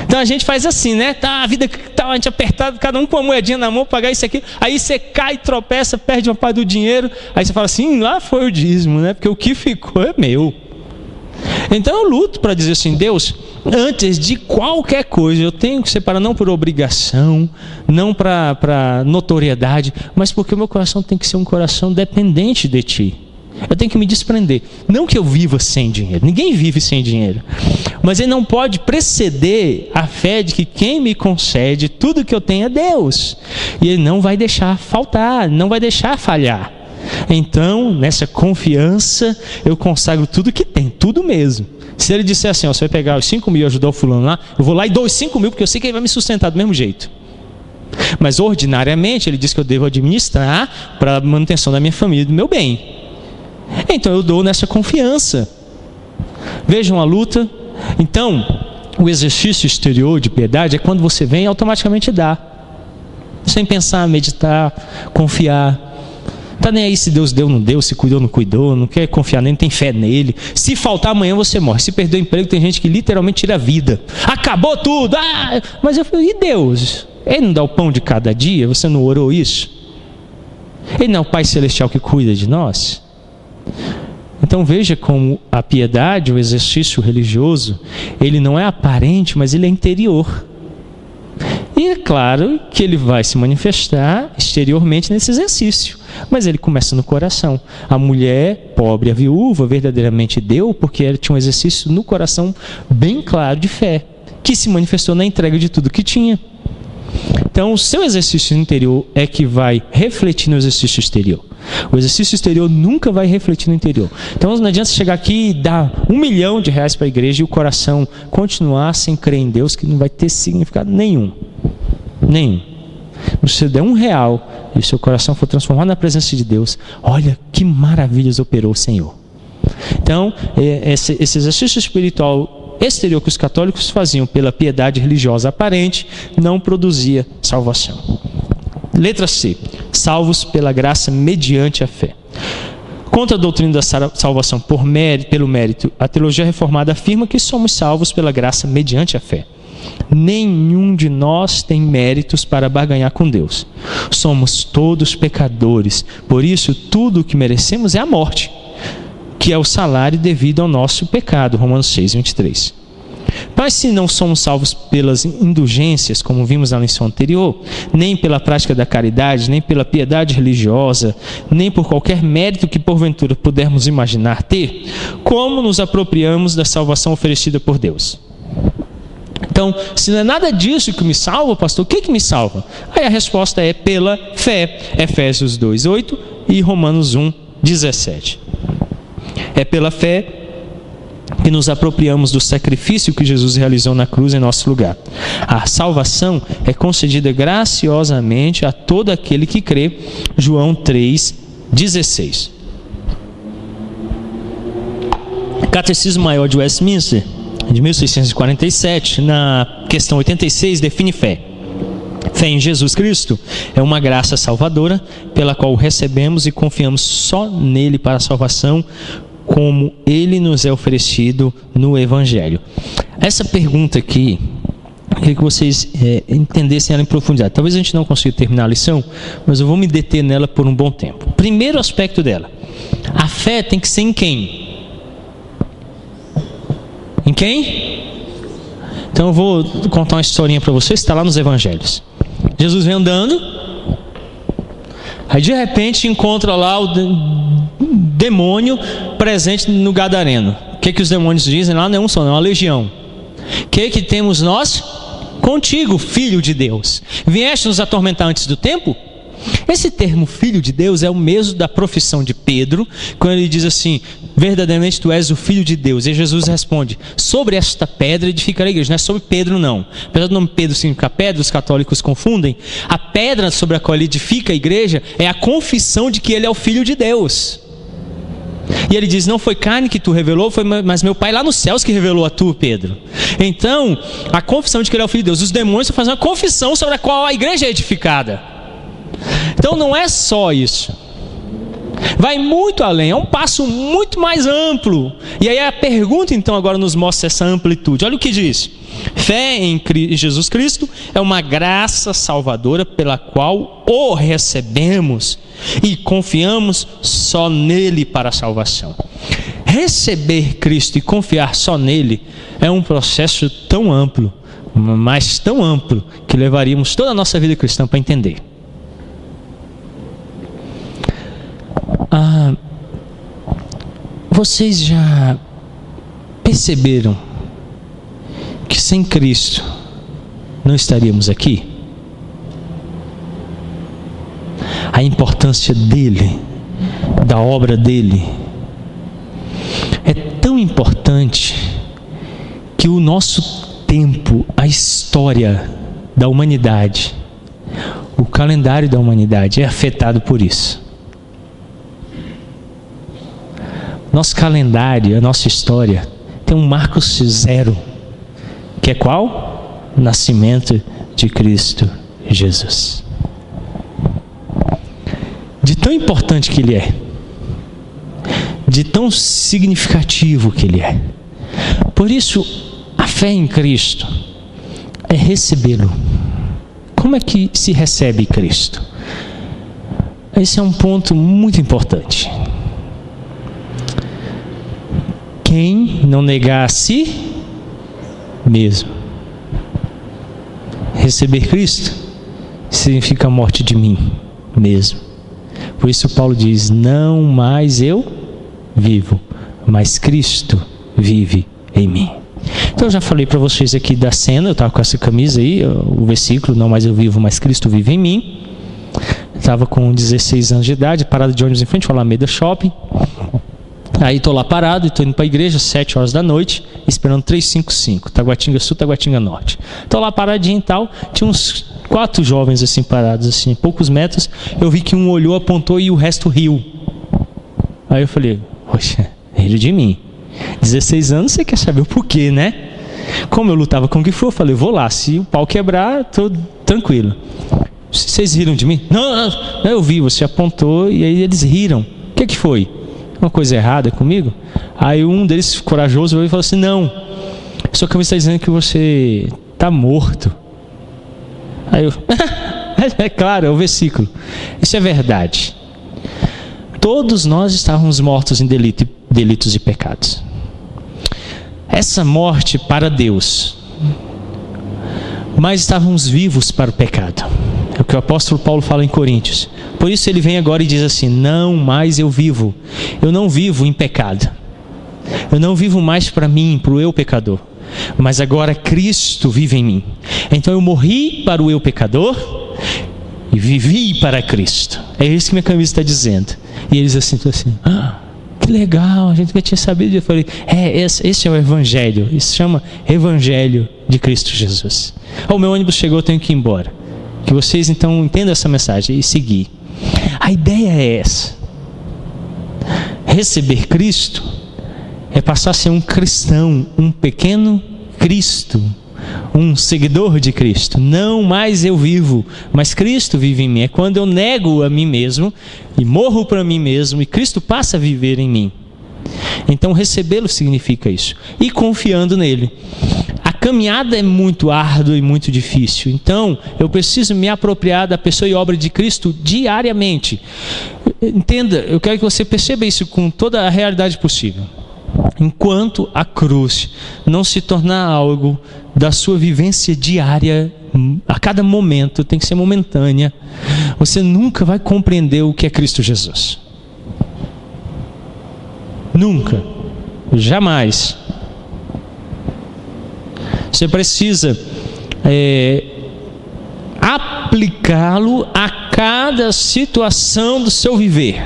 Então a gente faz assim, né? Tá, a vida tá a gente apertado, cada um com uma moedinha na mão, pagar isso aqui. Aí você cai, tropeça, perde uma parte do dinheiro. Aí você fala assim, lá foi o dízimo, né? Porque o que ficou é meu. Então eu luto para dizer assim, Deus, antes de qualquer coisa, eu tenho que separar não por obrigação, não para notoriedade, mas porque o meu coração tem que ser um coração dependente de Ti. Eu tenho que me desprender. Não que eu viva sem dinheiro. Ninguém vive sem dinheiro. Mas ele não pode preceder a fé de que quem me concede tudo que eu tenho é Deus. E ele não vai deixar faltar, não vai deixar falhar. Então, nessa confiança, eu consagro tudo que tem, tudo mesmo. Se ele disser assim, ó, você vai pegar os 5 mil e ajudar o fulano lá, eu vou lá e dou os 5 mil, porque eu sei que ele vai me sustentar do mesmo jeito. Mas ordinariamente, ele diz que eu devo administrar para a manutenção da minha família e do meu bem. Então eu dou nessa confiança. Vejam a luta. Então, o exercício exterior de piedade é quando você vem e automaticamente dá. Sem pensar, meditar, confiar. Tá nem aí se Deus deu ou não deu, se cuidou ou não cuidou, não quer confiar nem, não tem fé nele. Se faltar amanhã você morre. Se perder o emprego, tem gente que literalmente tira a vida. Acabou tudo! Mas eu falei, e Deus? Ele não dá o pão de cada dia? Você não orou isso? Ele não é o Pai Celestial que cuida de nós? Então veja como a piedade, o exercício religioso, ele não é aparente, mas ele é interior. E é claro que ele vai se manifestar exteriormente nesse exercício, mas ele começa no coração. A mulher pobre, a viúva, verdadeiramente deu porque ela tinha um exercício no coração bem claro de fé, que se manifestou na entrega de tudo que tinha. Então o seu exercício interior é que vai refletir no exercício exterior. O exercício exterior nunca vai refletir no interior. Então não adianta você chegar aqui e dar R$1 milhão para a igreja e o coração continuar sem crer em Deus, que não vai ter significado nenhum. Nenhum. Se você der R$1 e o seu coração for transformado na presença de Deus, olha que maravilhas operou o Senhor. Então esse exercício espiritual exterior que os católicos faziam pela piedade religiosa aparente não produzia salvação. Letra C. Salvos pela graça mediante a fé. Contra a doutrina da salvação pelo mérito, a teologia reformada afirma que somos salvos pela graça mediante a fé. Nenhum de nós tem méritos para barganhar com Deus. Somos todos pecadores. Por isso, tudo o que merecemos é a morte, que é o salário devido ao nosso pecado. Romanos 6, 23. Mas se não somos salvos pelas indulgências, como vimos na lição anterior, nem pela prática da caridade, nem pela piedade religiosa, nem por qualquer mérito que porventura pudermos imaginar ter, como nos apropriamos da salvação oferecida por Deus? Então, se não é nada disso que me salva, pastor, o que me salva? Aí a resposta é pela fé. Efésios 2:8 e Romanos 1:17. É pela fé que nos apropriamos do sacrifício que Jesus realizou na cruz em nosso lugar. A salvação é concedida graciosamente a todo aquele que crê. João 3:16. Catecismo Maior de Westminster, de 1647, na questão 86, define fé. Fé em Jesus Cristo é uma graça salvadora pela qual recebemos e confiamos só nele para a salvação, como ele nos é oferecido no Evangelho. Essa pergunta aqui, eu queria que vocês entendessem ela em profundidade. Talvez a gente não consiga terminar a lição, mas eu vou me deter nela por um bom tempo. Primeiro aspecto dela: a fé tem que ser em quem? Em quem? Então eu vou contar uma historinha para vocês, está lá nos Evangelhos. Jesus vem andando, aí de repente encontra lá o demônio presente no gadareno. O que os demônios dizem lá? Não é um só, não é uma legião. O que temos nós? Contigo, filho de Deus. Vieste nos atormentar antes do tempo? Esse termo filho de Deus é o mesmo da profissão de Pedro, quando ele diz assim: verdadeiramente tu és o filho de Deus. E Jesus responde: sobre esta pedra edificarei a igreja. Não é sobre Pedro, não. Apesar do nome Pedro significar pedra, os católicos confundem. A pedra sobre a qual ele edifica a igreja é a confissão de que ele é o filho de Deus. E ele diz: não foi carne que tu revelou, mas meu Pai lá nos céus que revelou a tu, Pedro. Então, a confissão de que ele é o Filho de Deus, os demônios estão fazendo uma confissão sobre a qual a igreja é edificada. Então não é só isso. Vai muito além, é um passo muito mais amplo. E aí a pergunta então agora nos mostra essa amplitude. Olha o que diz: fé em Jesus Cristo é uma graça salvadora pela qual o recebemos e confiamos só nele para a salvação. Receber Cristo e confiar só nele é um processo tão amplo, mas tão amplo, que levaríamos toda a nossa vida cristã para entender. Vocês já perceberam que sem Cristo não estaríamos aqui? A importância dele, da obra dele, é tão importante que o nosso tempo, a história da humanidade, o calendário da humanidade é afetado por isso. Nosso calendário, a nossa história, tem um marco zero, que é qual? O nascimento de Cristo Jesus. De tão importante que ele é, de tão significativo que ele é. Por isso, a fé em Cristo é recebê-lo. Como é que se recebe Cristo? Esse é um ponto muito importante. Quem não negar a si mesmo. Receber Cristo significa a morte de mim mesmo. Por isso Paulo diz: não mais eu vivo, mas Cristo vive em mim. Então eu já falei para vocês aqui da cena, eu estava com essa camisa aí, o versículo: não mais eu vivo, mas Cristo vive em mim. Estava com 16 anos de idade, parada de ônibus em frente ao Alameda Shopping. Aí estou lá parado, estou indo para a igreja, 7 horas da noite, esperando 355, Taguatinga Sul, Taguatinga Norte. Estou lá paradinho e tal, tinha uns 4 jovens assim parados, assim, poucos metros. Eu vi que um olhou, apontou e o resto riu. Aí eu falei: poxa, riram de mim. 16 anos, você quer saber o porquê, né? Como eu lutava com o que for, eu falei: vou lá, se o pau quebrar, estou tranquilo. Vocês riram de mim? Não, eu vi, você apontou e aí eles riram. O que foi? Uma coisa errada comigo? Aí um deles, corajoso, veio e falou assim: não, sua camisa está dizendo que você está morto. Aí eu, é claro, é o versículo. Isso é verdade. Todos nós estávamos mortos em delitos e pecados. Essa morte para Deus, mas estávamos vivos para o pecado. É o que o apóstolo Paulo fala em Coríntios. Por isso ele vem agora e diz assim: não mais eu vivo. Eu não vivo em pecado. Eu não vivo mais para mim, para o eu pecador. Mas agora Cristo vive em mim. Então eu morri para o eu pecador e vivi para Cristo. É isso que minha camisa está dizendo. E eles assim, que legal, a gente nunca tinha sabido. Eu falei: esse é o Evangelho. Isso se chama Evangelho de Cristo Jesus. O meu ônibus chegou, eu tenho que ir embora. Que vocês então entendam essa mensagem e seguir. A ideia é essa: receber Cristo é passar a ser um cristão, um pequeno Cristo, um seguidor de Cristo. Não mais eu vivo, mas Cristo vive em mim. É quando eu nego a mim mesmo e morro para mim mesmo e Cristo passa a viver em mim. Então recebê-lo significa isso, e confiando nele. A caminhada é muito árdua e muito difícil, então eu preciso me apropriar da pessoa e obra de Cristo diariamente. Entenda, eu quero que você perceba isso com toda a realidade possível. Enquanto a cruz não se tornar algo da sua vivência diária, a cada momento, tem que ser momentânea, você nunca vai compreender o que é Cristo Jesus. Nunca, jamais. Você precisa aplicá-lo a cada situação do seu viver.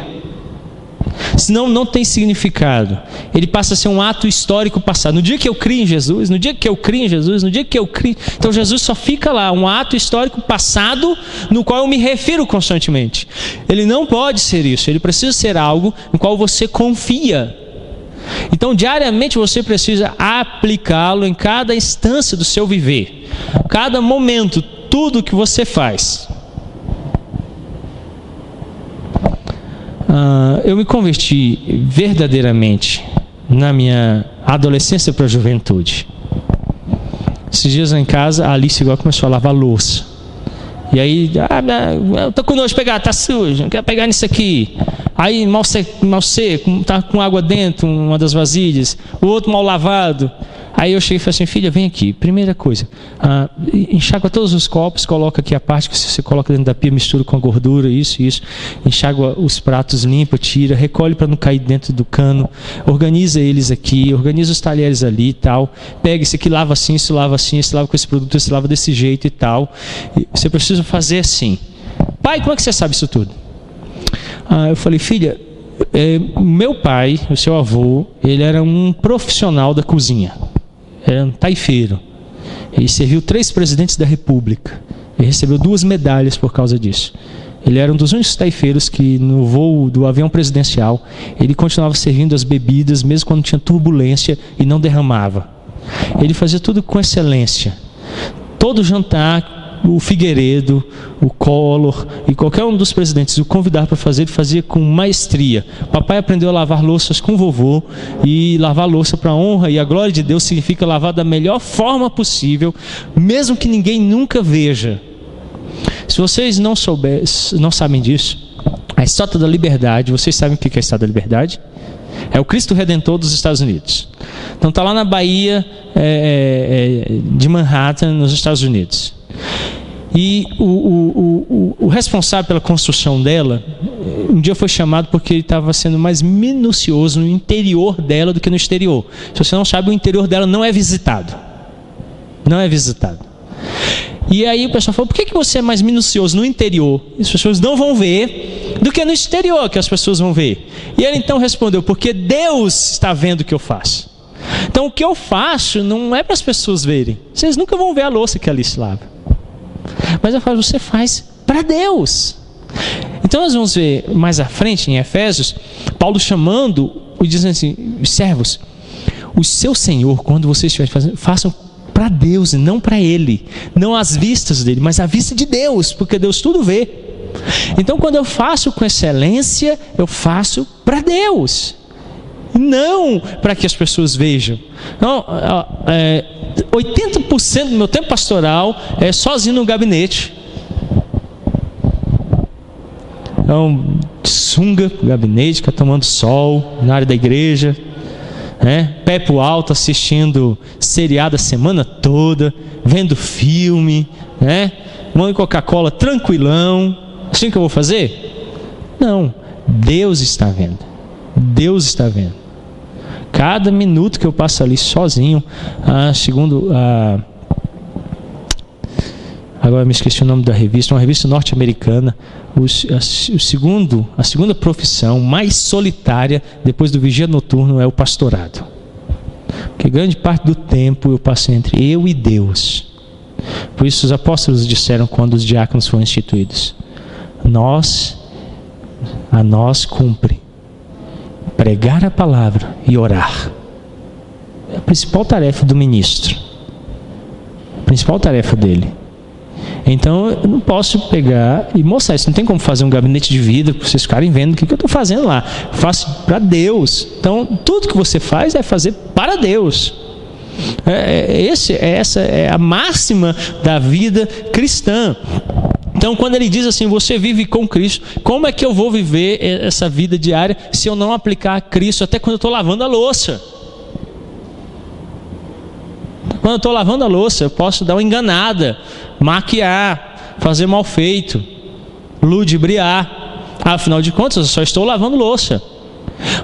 Senão não tem significado. Ele passa a ser um ato histórico passado. No dia que eu crio em Jesus, no dia que eu crio em Jesus, no dia que eu crio... Então Jesus só fica lá, um ato histórico passado no qual eu me refiro constantemente. Ele não pode ser isso. Ele precisa ser algo no qual você confia. Então, diariamente você precisa aplicá-lo em cada instância do seu viver, cada momento, tudo que você faz. Eu me converti verdadeiramente na minha adolescência para a juventude. Esses dias lá em casa, a Alice igual começou a lavar louça. E aí, eu tô com nojo de pegar, tá sujo, não quero pegar nisso aqui. Aí mal seco, tá com água dentro, uma das vasilhas, o outro mal lavado. Aí eu cheguei e falei assim, filha, vem aqui. Primeira coisa, enxágua todos os copos, coloca aqui a parte que você coloca dentro da pia, mistura com a gordura, isso. Enxágua os pratos, limpa, tira, recolhe para não cair dentro do cano, organiza eles aqui, organiza os talheres ali e tal. Pega esse aqui, lava assim, esse lava com esse produto, esse lava desse jeito e tal. Você precisa fazer assim. Pai, como é que você sabe isso tudo? Eu falei, filha, meu pai, o seu avô, ele era um profissional da cozinha. Era um taifeiro. Ele serviu 3 presidentes da República. Ele recebeu 2 medalhas por causa disso. Ele era um dos únicos taifeiros que no voo do avião presidencial, ele continuava servindo as bebidas, mesmo quando tinha turbulência, e não derramava. Ele fazia tudo com excelência. Todo jantar, o Figueiredo, o Collor e qualquer um dos presidentes o convidar para fazer, ele fazia com maestria. Papai aprendeu a lavar louças com o vovô, e lavar louça para a honra e a glória de Deus significa lavar da melhor forma possível, mesmo que ninguém nunca veja. Se vocês não sabem disso, a Estátua da Liberdade, vocês sabem o que é a Estátua da Liberdade? É o Cristo Redentor dos Estados Unidos. Então está lá na Baía de Manhattan, nos Estados Unidos. E o responsável pela construção dela, um dia foi chamado porque ele estava sendo mais minucioso no interior dela do que no exterior. Se você não sabe, o interior dela não é visitado. Não é visitado. E aí o pessoal falou, por que você é mais minucioso no interior? As pessoas não vão ver do que no exterior que as pessoas vão ver. E ele então respondeu, porque Deus está vendo o que eu faço. Então o que eu faço não é para as pessoas verem. Vocês nunca vão ver a louça que ali se lava. Mas eu falo, você faz para Deus. Então nós vamos ver mais à frente em Efésios, Paulo chamando e dizendo assim, servos, o seu Senhor, quando vocês estiverem fazendo, façam para Deus e não para Ele. Não às vistas dele, mas à vista de Deus, porque Deus tudo vê. Então quando eu faço com excelência, eu faço para Deus. Não para que as pessoas vejam. Não, 80% do meu tempo pastoral é sozinho no gabinete. Então, sunga no gabinete, fica tomando sol na área da igreja, pé pro alto, assistindo seriado a semana toda, vendo filme, tomando Coca-Cola tranquilão. Assim que eu vou fazer? Não, Deus está vendo. Deus está vendo. Cada minuto que eu passo ali sozinho, agora me esqueci o nome da revista, uma revista norte-americana, a segunda profissão mais solitária depois do vigia noturno é o pastorado. Porque grande parte do tempo eu passo entre eu e Deus. Por isso os apóstolos disseram quando os diáconos foram instituídos, a nós cumpre pregar a palavra e orar. É a principal tarefa do ministro. A principal tarefa dele. Então eu não posso pegar e mostrar isso. Não tem como fazer um gabinete de vida para vocês ficarem vendo o que eu estou fazendo lá. Eu faço para Deus. Então tudo que você faz é fazer para Deus. Essa é a máxima da vida cristã. Então quando ele diz assim, você vive com Cristo, como é que eu vou viver essa vida diária se eu não aplicar a Cristo até quando eu estou lavando a louça? Quando eu estou lavando a louça, eu posso dar uma enganada, maquiar, fazer mal feito, ludibriar. Afinal de contas, eu só estou lavando louça.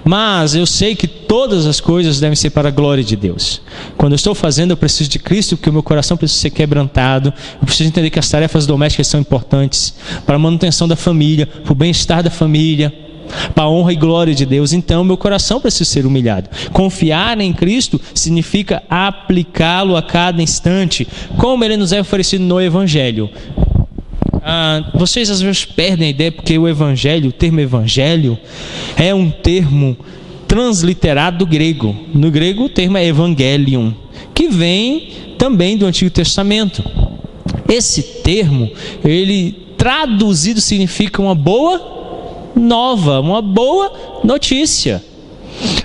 Mas eu sei que todas as coisas devem ser para a glória de Deus. Quando eu estou fazendo, eu preciso de Cristo, porque o meu coração precisa ser quebrantado. Eu preciso entender que as tarefas domésticas são importantes para a manutenção da família, para o bem-estar da família, para a honra e glória de Deus. Então meu coração precisa ser humilhado. Confiar em Cristo significa aplicá-lo a cada instante, como Ele nos é oferecido no Evangelho. Vocês às vezes perdem a ideia, porque o termo evangelho é um termo transliterado do grego. No grego o termo é evangelium, que vem também do Antigo Testamento. Esse termo, ele traduzido significa uma boa nova, uma boa notícia.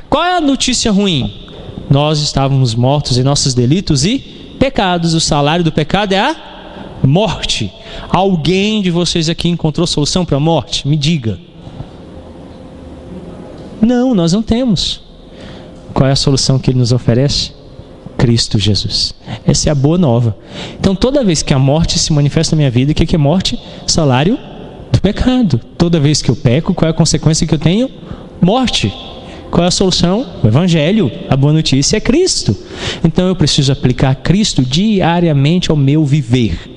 Qual é a notícia ruim? Nós estávamos mortos em nossos delitos e pecados. O salário do pecado é a morte. Alguém de vocês aqui encontrou solução para a morte? Me diga. Não, nós não temos. Qual é a solução que ele nos oferece? Cristo Jesus. Essa é a boa nova. Então, toda vez que a morte se manifesta na minha vida, o que é morte? Salário do pecado. Toda vez que eu peco, qual é a consequência que eu tenho? Morte. Qual é a solução? O Evangelho. A boa notícia é Cristo. Então, eu preciso aplicar Cristo diariamente ao meu viver.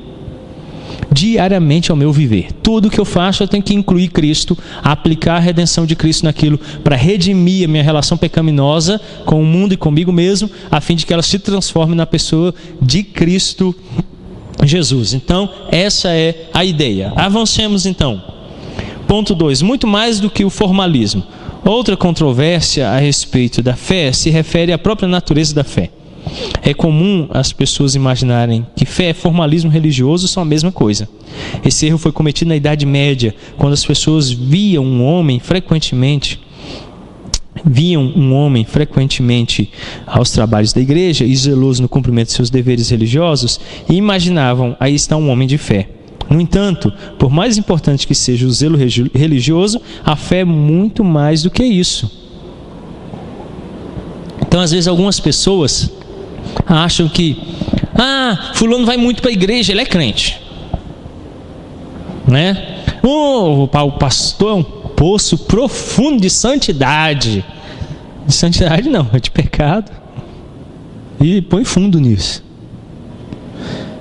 Diariamente ao meu viver. Tudo que eu faço eu tenho que incluir Cristo, aplicar a redenção de Cristo naquilo para redimir a minha relação pecaminosa com o mundo e comigo mesmo, a fim de que ela se transforme na pessoa de Cristo Jesus. Então, essa é a ideia. Avancemos então. Ponto 2. Muito mais do que o formalismo. Outra controvérsia a respeito da fé se refere à própria natureza da fé. É comum as pessoas imaginarem que fé e formalismo religioso são a mesma coisa. Esse erro foi cometido na Idade Média, quando as pessoas viam um homem frequentemente aos trabalhos da igreja e zeloso no cumprimento de seus deveres religiosos e imaginavam, aí está um homem de fé. No entanto, por mais importante que seja o zelo religioso, a fé é muito mais do que isso. Então, às vezes, algumas pessoas acham que fulano vai muito para a igreja, ele é crente, né? O pastor é um poço profundo de santidade. De santidade não, é de pecado. E põe fundo nisso,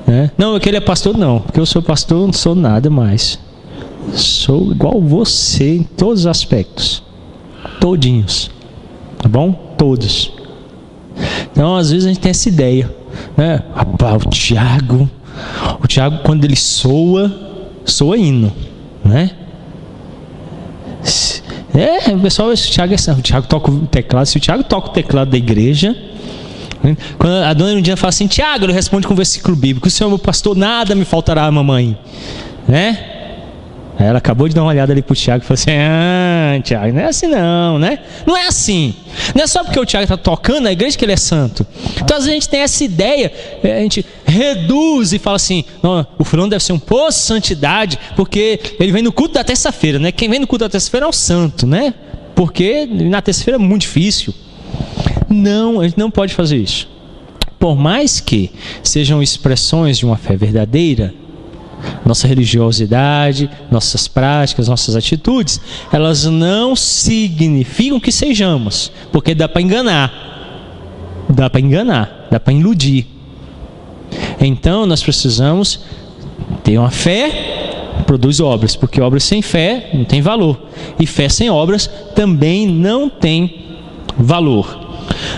né? Não, aquele é pastor, não, porque eu sou pastor, não sou nada mais. Sou igual você em todos os aspectos, todinhos, tá bom? Todos. Então, às vezes a gente tem essa ideia, né? Rapaz, o Tiago, quando ele soa hino, né? O pessoal, o Tiago toca o teclado. Se o Tiago toca o teclado da igreja, né? Quando a dona Erundina fala assim, Tiago, ele responde com um versículo bíblico: o Senhor é meu pastor, nada me faltará, mamãe, né? Aí ela acabou de dar uma olhada ali pro Tiago e falou assim: Tiago, não é assim não, né? Não é assim. Não é só porque o Tiago está tocando na igreja que ele é santo. Então, às vezes a gente tem essa ideia, a gente reduz e fala assim: não, o fulano deve ser um poço de santidade, porque ele vem no culto da terça-feira, né? Quem vem no culto da terça-feira é o santo, né? Porque na terça-feira é muito difícil. Não, a gente não pode fazer isso. Por mais que sejam expressões de uma fé verdadeira, nossa religiosidade, nossas práticas, nossas atitudes, elas não significam que sejamos, porque dá para enganar, dá para iludir. Então nós precisamos ter uma fé que produz obras, porque obras sem fé não tem valor, e fé sem obras também não tem valor.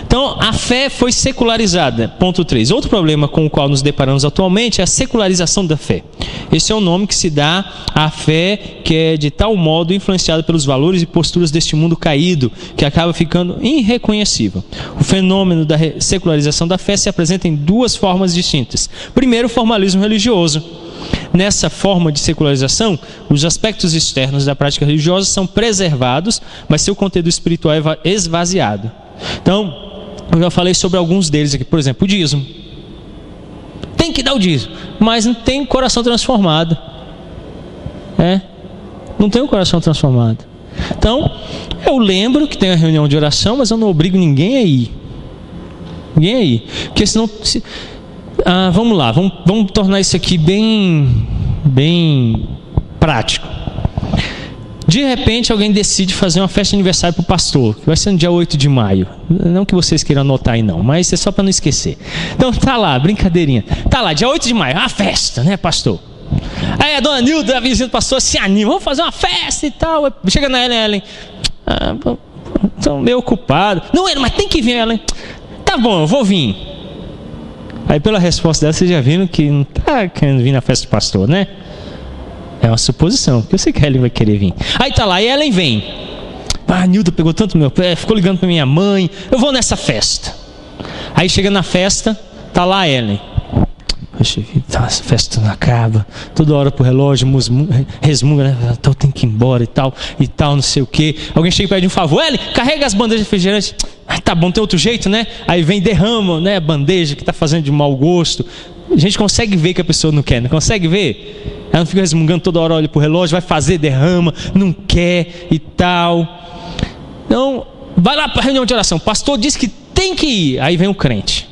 Então, a fé foi secularizada. Ponto 3. Outro problema com o qual nos deparamos atualmente é a secularização da fé. Esse é o nome que se dá à fé que é de tal modo influenciada pelos valores e posturas deste mundo caído, que acaba ficando irreconhecível. O fenômeno da secularização da fé se apresenta em duas formas distintas. Primeiro, o formalismo religioso. Nessa forma de secularização, os aspectos externos da prática religiosa são preservados, mas seu conteúdo espiritual é esvaziado. Então, eu já falei sobre alguns deles aqui. Por exemplo, o dízimo. Tem que dar o dízimo, mas não tem coração transformado. Não tem um coração transformado. Então, eu lembro que tem a reunião de oração, mas eu não obrigo ninguém a ir. Ninguém a ir. Porque senão... vamos lá, vamos tornar isso aqui bem prático. De repente alguém decide fazer uma festa de aniversário para o pastor, que vai ser no dia 8 de maio. Não que vocês queiram anotar aí não, mas é só para não esquecer. Então tá lá, brincadeirinha. Tá lá, dia 8 de maio, uma festa, né, pastor? Aí a dona Nilda, a vizinha do pastor, se anima, vamos fazer uma festa e tal. Chega na Ellen, estou meio ocupado. Não, mas tem que vir, Ellen. Tá bom, eu vou vir. Aí pela resposta dela, vocês já viram que não está querendo vir na festa do pastor, né? É uma suposição, porque eu sei que a Ellen vai querer vir. Aí tá lá, e Ellen vem. A Nilda pegou tanto no meu pé, ficou ligando para minha mãe, eu vou nessa festa. Aí chega na festa, tá lá a Ellen. Poxa, essa festa não acaba, toda hora pro relógio, resmunga, né? Então tem que ir embora e tal, não sei o que. Alguém chega e pede um favor, Ellen, carrega as bandejas de refrigerante. Tá bom, tem outro jeito, né? Aí vem, derrama, né, a bandeja que tá fazendo de mau gosto. A gente consegue ver que a pessoa não quer, não consegue ver? Ela não fica resmungando toda hora, olha pro relógio, vai fazer, derrama, não quer e tal. Então, vai lá para a reunião de oração. O pastor disse que tem que ir. Aí vem o crente.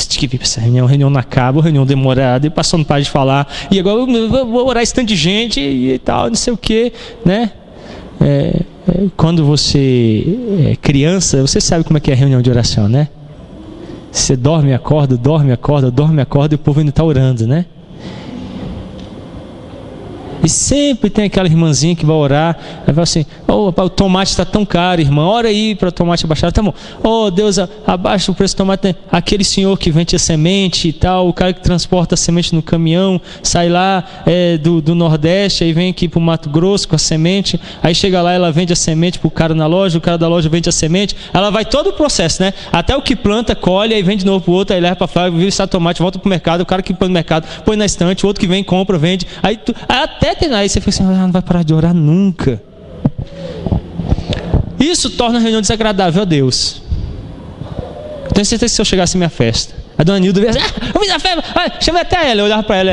Tinha que vir para essa reunião não acaba, reunião demorada, e o pastor não para de falar. E agora eu vou orar esse tanto de gente e tal, não sei o que, né? Quando você é criança, você sabe como é que é a reunião de oração, né? Você dorme, acorda, e o povo ainda está orando, né? E sempre tem aquela irmãzinha que vai orar, vai falar assim: oh, o tomate está tão caro, irmã, ora aí para o tomate abaixar. Tá bom, oh Deus, abaixa o preço do tomate. Aquele senhor que vende a semente e tal, o cara que transporta a semente no caminhão, sai lá do Nordeste, aí vem aqui para o Mato Grosso com a semente, aí chega lá, ela vende a semente para o cara na loja, o cara da loja vende a semente, ela vai todo o processo, né? Até o que planta, colhe, aí vende de novo para o outro, aí leva para fora, vira o tomate, volta para o mercado, o cara que põe no mercado, põe na estante, o outro que vem, compra, vende, aí você fica assim: não vai parar de orar nunca. Isso torna a reunião desagradável a Deus. Eu tenho certeza que se eu chegasse à minha festa, a dona Nilda ia dizer: eu vim na festa, chamei até ela, eu olhava para ela,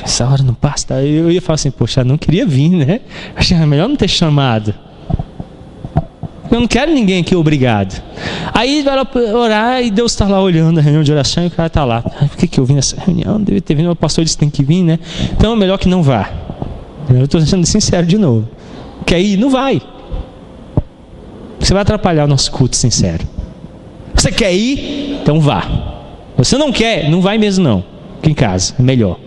essa hora não passa, tá? Eu ia falar assim: poxa, não queria vir, né? Achei melhor não ter chamado. Eu não quero ninguém aqui obrigado. Aí vai lá orar e Deus está lá olhando a reunião de oração e o cara está lá: por que eu vim nessa reunião? Devia ter vindo, o pastor disse que tem que vir, né? Então é melhor que não vá. Eu estou sendo sincero de novo. Quer ir? Não vai. Você vai atrapalhar o nosso culto sincero. Você quer ir? Então vá. Você não quer? Não vai mesmo não. Fica em casa, é melhor.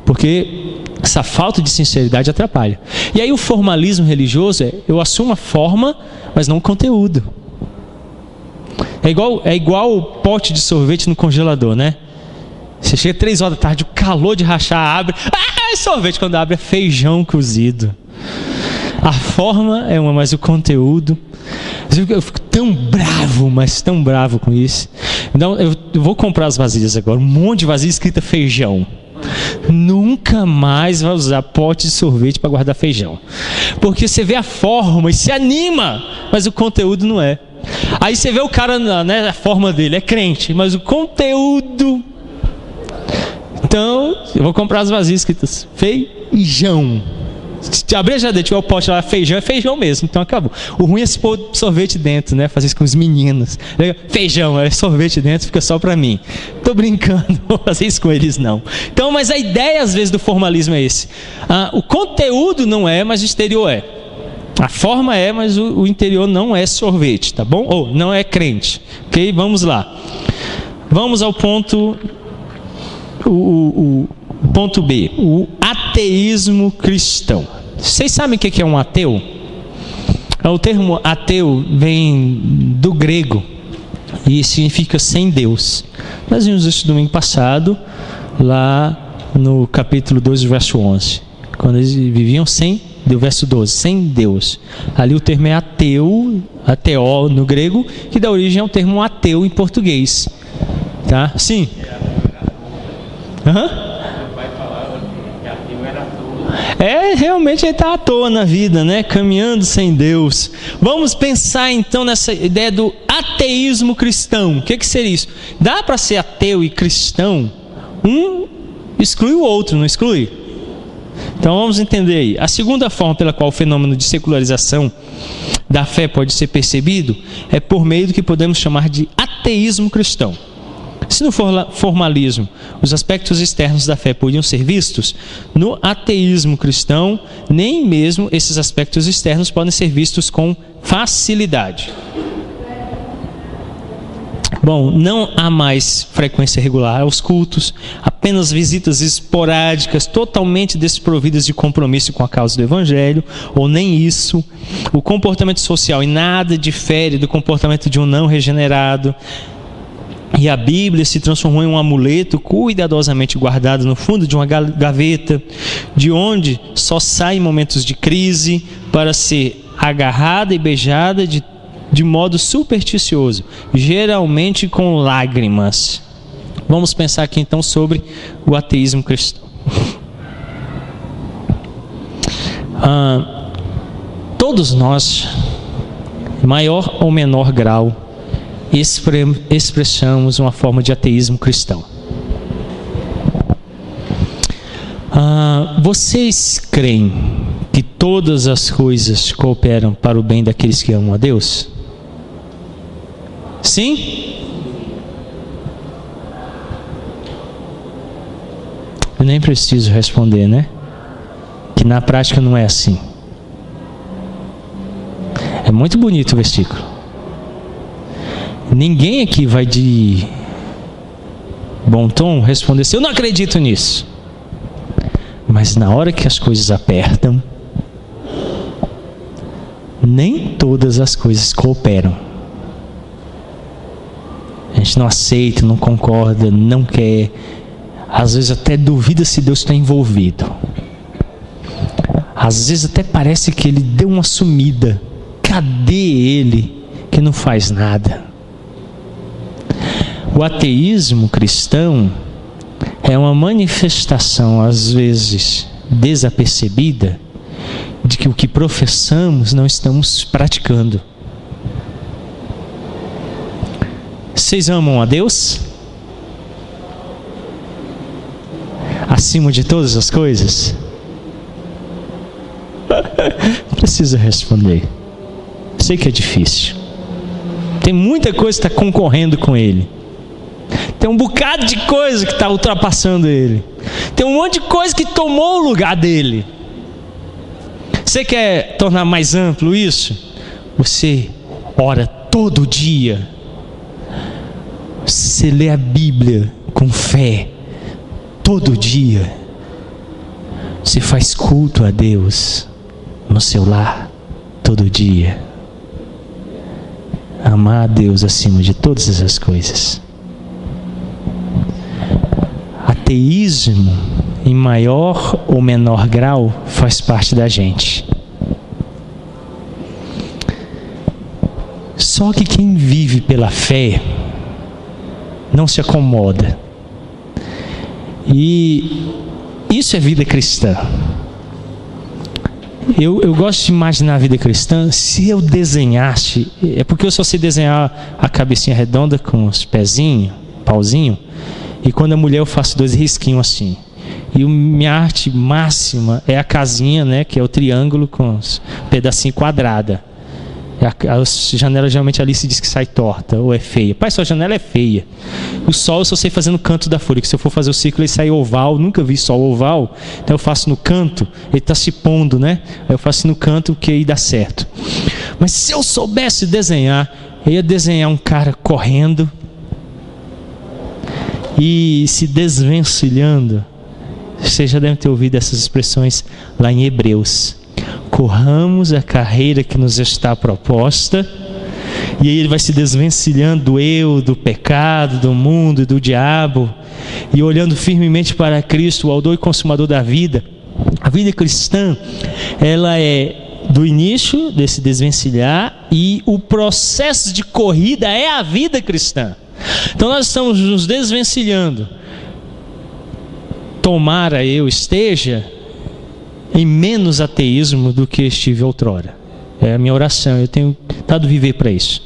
Porque essa falta de sinceridade atrapalha. E aí o formalismo religioso eu assumo a forma, mas não o conteúdo. É igual o pote de sorvete no congelador, né? Você chega 3 horas da tarde, o calor de rachar abre. Sorvete quando abre é feijão cozido. A forma é uma, mas o conteúdo. Eu fico tão bravo, mas tão bravo com isso. Então eu vou comprar as vasilhas agora, um monte de vasilha escrita feijão. Nunca mais vai usar pote de sorvete para guardar feijão, porque você vê a forma e se anima, mas o conteúdo não é. Aí você vê o cara, né, a forma dele é crente, mas o conteúdo. Então, eu vou comprar as vasilhas escritas feijão. Se abrir a geladeira, tiver o pote lá, feijão, é feijão mesmo, então acabou. O ruim é se pôr sorvete dentro, né? Fazer isso com os meninos. Feijão, é sorvete dentro, fica só pra mim. Tô brincando, não vou fazer isso com eles não. Então, mas a ideia às vezes do formalismo é esse. O conteúdo não é, mas o exterior é. A forma é, mas o interior não é sorvete, tá bom? Ou não é crente. Ok? Vamos lá. Vamos ao ponto... O ponto B, o ateísmo cristão. Vocês sabem o que é um ateu? O termo ateu vem do grego e significa sem Deus. Nós vimos isso domingo passado, lá no capítulo 2, verso 11, quando eles viviam sem Deus, verso 12, sem Deus. Ali o termo é ateu, ateo no grego, que dá origem ao termo ateu em português. Tá? Sim? Realmente ele está à toa na vida, né? Caminhando sem Deus. Vamos pensar então nessa ideia do ateísmo cristão. O que seria isso? Dá para ser ateu e cristão? Um exclui o outro, não exclui? Então vamos entender aí. A segunda forma pela qual o fenômeno de secularização da fé pode ser percebido é por meio do que podemos chamar de ateísmo cristão. Se no formalismo os aspectos externos da fé podiam ser vistos, no ateísmo cristão, nem mesmo esses aspectos externos podem ser vistos com facilidade. Bom, não há mais frequência regular aos cultos, apenas visitas esporádicas, totalmente desprovidas de compromisso com a causa do Evangelho, ou nem isso. O comportamento social em nada difere do comportamento de um não regenerado. E a Bíblia se transformou em um amuleto cuidadosamente guardado no fundo de uma gaveta, de onde só sai em momentos de crise para ser agarrada e beijada de modo supersticioso, geralmente com lágrimas. Vamos pensar aqui então sobre o ateísmo cristão. Todos nós, em maior ou menor grau, expressamos uma forma de ateísmo cristão. Vocês creem que todas as coisas cooperam para o bem daqueles que amam a Deus? Sim? Eu nem preciso responder, né? Que na prática não é assim. É muito bonito o versículo. Ninguém aqui vai de bom tom responder assim: eu não acredito nisso. Mas na hora que as coisas apertam, nem todas as coisas cooperam. A gente não aceita, não concorda, não quer. Às vezes até duvida se Deus está envolvido. Às vezes até parece que Ele deu uma sumida. Cadê Ele que não faz nada? O ateísmo cristão é uma manifestação, às vezes desapercebida, de que o que professamos não estamos praticando. Vocês amam a Deus? Acima de todas as coisas? Precisa responder. Sei que é difícil. Tem muita coisa que está concorrendo com Ele. Tem um bocado de coisa que está ultrapassando Ele. Tem um monte de coisa que tomou o lugar dEle. Você quer tornar mais amplo isso? Você ora todo dia. Você lê a Bíblia com fé todo dia. Você faz culto a Deus no seu lar todo dia. Amar a Deus acima de todas essas coisas. Ateísmo, em maior ou menor grau, faz parte da gente. Só que quem vive pela fé não se acomoda. E isso é vida cristã. Eu gosto de imaginar a vida cristã. Se eu desenhasse, é porque eu só sei desenhar a cabecinha redonda com os pezinhos, pauzinho, e quando é mulher eu faço 2 risquinhos assim. E minha arte máxima é a casinha, né, que é o triângulo com os pedacinhos quadrados. A janela geralmente ali se diz que sai torta ou é feia. Pai, sua janela é feia. O sol eu só sei fazer no canto da folha, que se eu for fazer o círculo ele sai oval. Nunca vi sol oval, então eu faço no canto. Ele está se pondo, né? Aí eu faço no canto, que aí dá certo. Mas se eu soubesse desenhar, eu ia desenhar um cara correndo e se desvencilhando. Você já deve ter ouvido essas expressões lá em Hebreus. Corramos a carreira que nos está proposta. E aí ele vai se desvencilhando do eu, do pecado, do mundo e do diabo, e olhando firmemente para Cristo, o autor e consumador da vida. A vida cristã, ela é do início desse desvencilhar, e o processo de corrida é a vida cristã. Então nós estamos nos desvencilhando. Tomara eu esteja em menos ateísmo do que estive outrora. É a minha oração, eu tenho tentado viver para isso.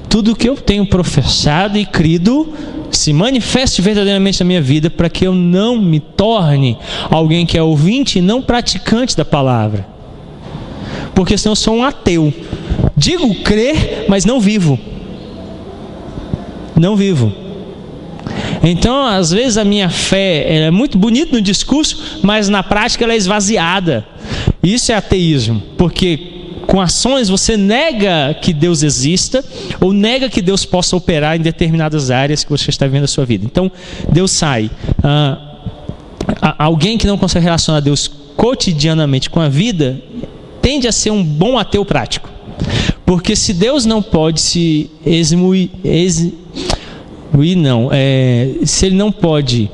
Tudo que eu tenho professado e crido se manifeste verdadeiramente na minha vida, para que eu não me torne alguém que é ouvinte e não praticante da palavra. Porque senão eu sou um ateu. Digo crer, mas não vivo. Não vivo. Então, às vezes a minha fé é muito bonita no discurso, mas na prática ela é esvaziada. Isso é ateísmo, porque com ações você nega que Deus exista, ou nega que Deus possa operar em determinadas áreas que você está vendo na sua vida. Então, Deus sai. Alguém que não consegue relacionar Deus cotidianamente com a vida, tende a ser um bom ateu prático. Porque se Deus não pode se se Ele não pode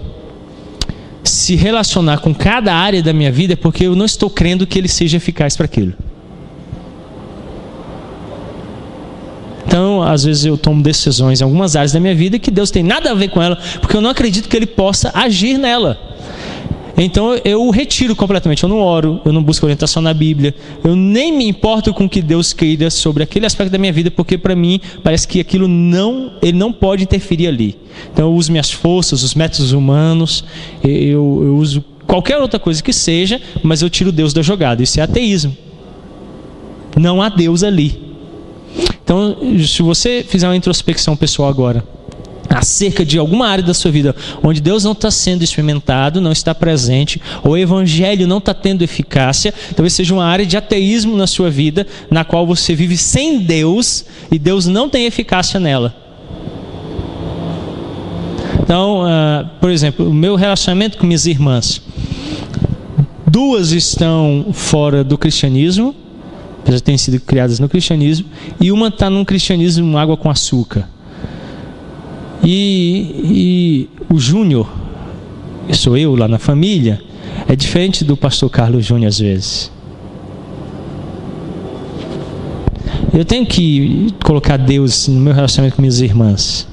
se relacionar com cada área da minha vida, é porque eu não estou crendo que Ele seja eficaz para aquilo. Então, às vezes eu tomo decisões em algumas áreas da minha vida que Deus tem nada a ver com ela, porque eu não acredito que Ele possa agir nela. Então eu o retiro completamente. Eu não oro, eu não busco orientação na Bíblia, eu nem me importo com o que Deus queira sobre aquele aspecto da minha vida, porque para mim parece que aquilo Ele não pode interferir ali. Então eu uso minhas forças, os métodos humanos, eu uso qualquer outra coisa que seja, mas eu tiro Deus da jogada. Isso é ateísmo. Não há Deus ali. Então, se você fizer uma introspecção pessoal agora, acerca de alguma área da sua vida onde Deus não está sendo experimentado, não está presente, ou o Evangelho não está tendo eficácia, talvez seja uma área de ateísmo na sua vida, na qual você vive sem Deus, e Deus não tem eficácia nela. Então, por exemplo, o meu relacionamento com minhas irmãs, 2 estão fora do cristianismo, já têm sido criadas no cristianismo, e uma está num cristianismo água com açúcar. E o Júnior, que sou eu lá na família, é diferente do pastor Carlos Júnior às vezes. Eu tenho que colocar Deus no meu relacionamento com minhas irmãs.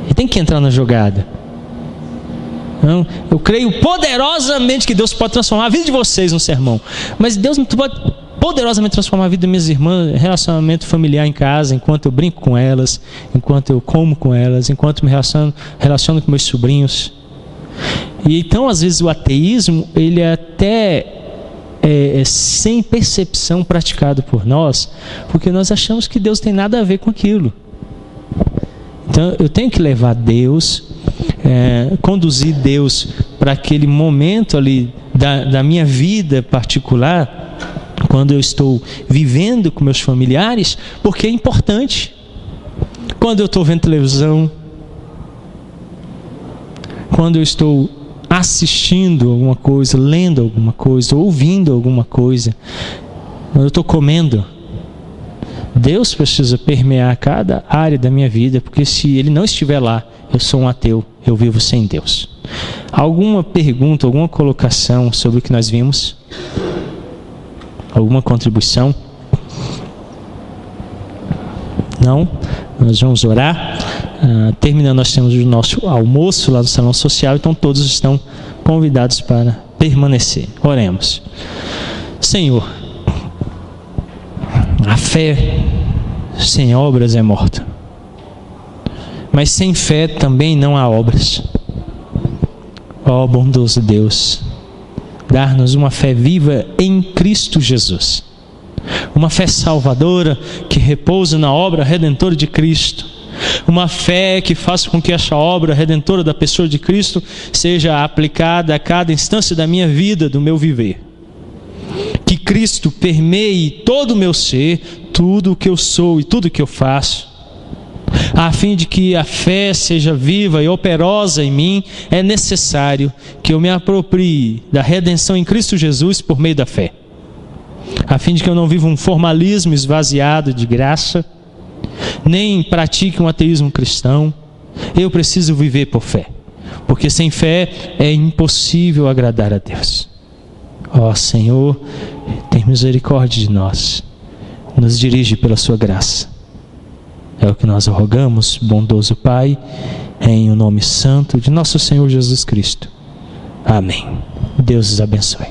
Ele tem que entrar na jogada. Então, eu creio poderosamente que Deus pode transformar a vida de vocês num sermão, mas Deus não pode poderosamente transformar a vida das minhas irmãs, relacionamento familiar em casa, enquanto eu brinco com elas, enquanto eu como com elas, enquanto me relaciono com meus sobrinhos. E então, às vezes, o ateísmo, ele é até sem percepção praticado por nós, porque nós achamos que Deus tem nada a ver com aquilo. Então, eu tenho que levar Deus, conduzir Deus para aquele momento ali da minha vida particular, quando eu estou vivendo com meus familiares, porque é importante. Quando eu estou vendo televisão, quando eu estou assistindo alguma coisa, lendo alguma coisa, ouvindo alguma coisa, quando eu estou comendo, Deus precisa permear cada área da minha vida, porque se Ele não estiver lá, eu sou um ateu, eu vivo sem Deus. Alguma pergunta, alguma colocação sobre o que nós vimos? Alguma contribuição? Não? Nós vamos orar. Terminando, nós temos o nosso almoço lá no salão social, então todos estão convidados para permanecer. Oremos. Senhor, a fé sem obras é morta, mas sem fé também não há obras. Ó bondoso Deus, dar-nos uma fé viva em Cristo Jesus, uma fé salvadora que repousa na obra redentora de Cristo, uma fé que faça com que essa obra redentora da pessoa de Cristo seja aplicada a cada instância da minha vida, do meu viver. Que Cristo permeie todo o meu ser, tudo o que eu sou e tudo o que eu faço, a fim de que a fé seja viva e operosa em mim. É necessário que eu me aproprie da redenção em Cristo Jesus por meio da fé, a fim de que eu não viva um formalismo esvaziado de graça, nem pratique um ateísmo cristão. Eu preciso viver por fé, porque sem fé é impossível agradar a Deus. Ó Senhor, tem misericórdia de nós, nos dirige pela sua graça. É o que nós rogamos, bondoso Pai, em o nome santo de nosso Senhor Jesus Cristo. Amém. Deus os abençoe.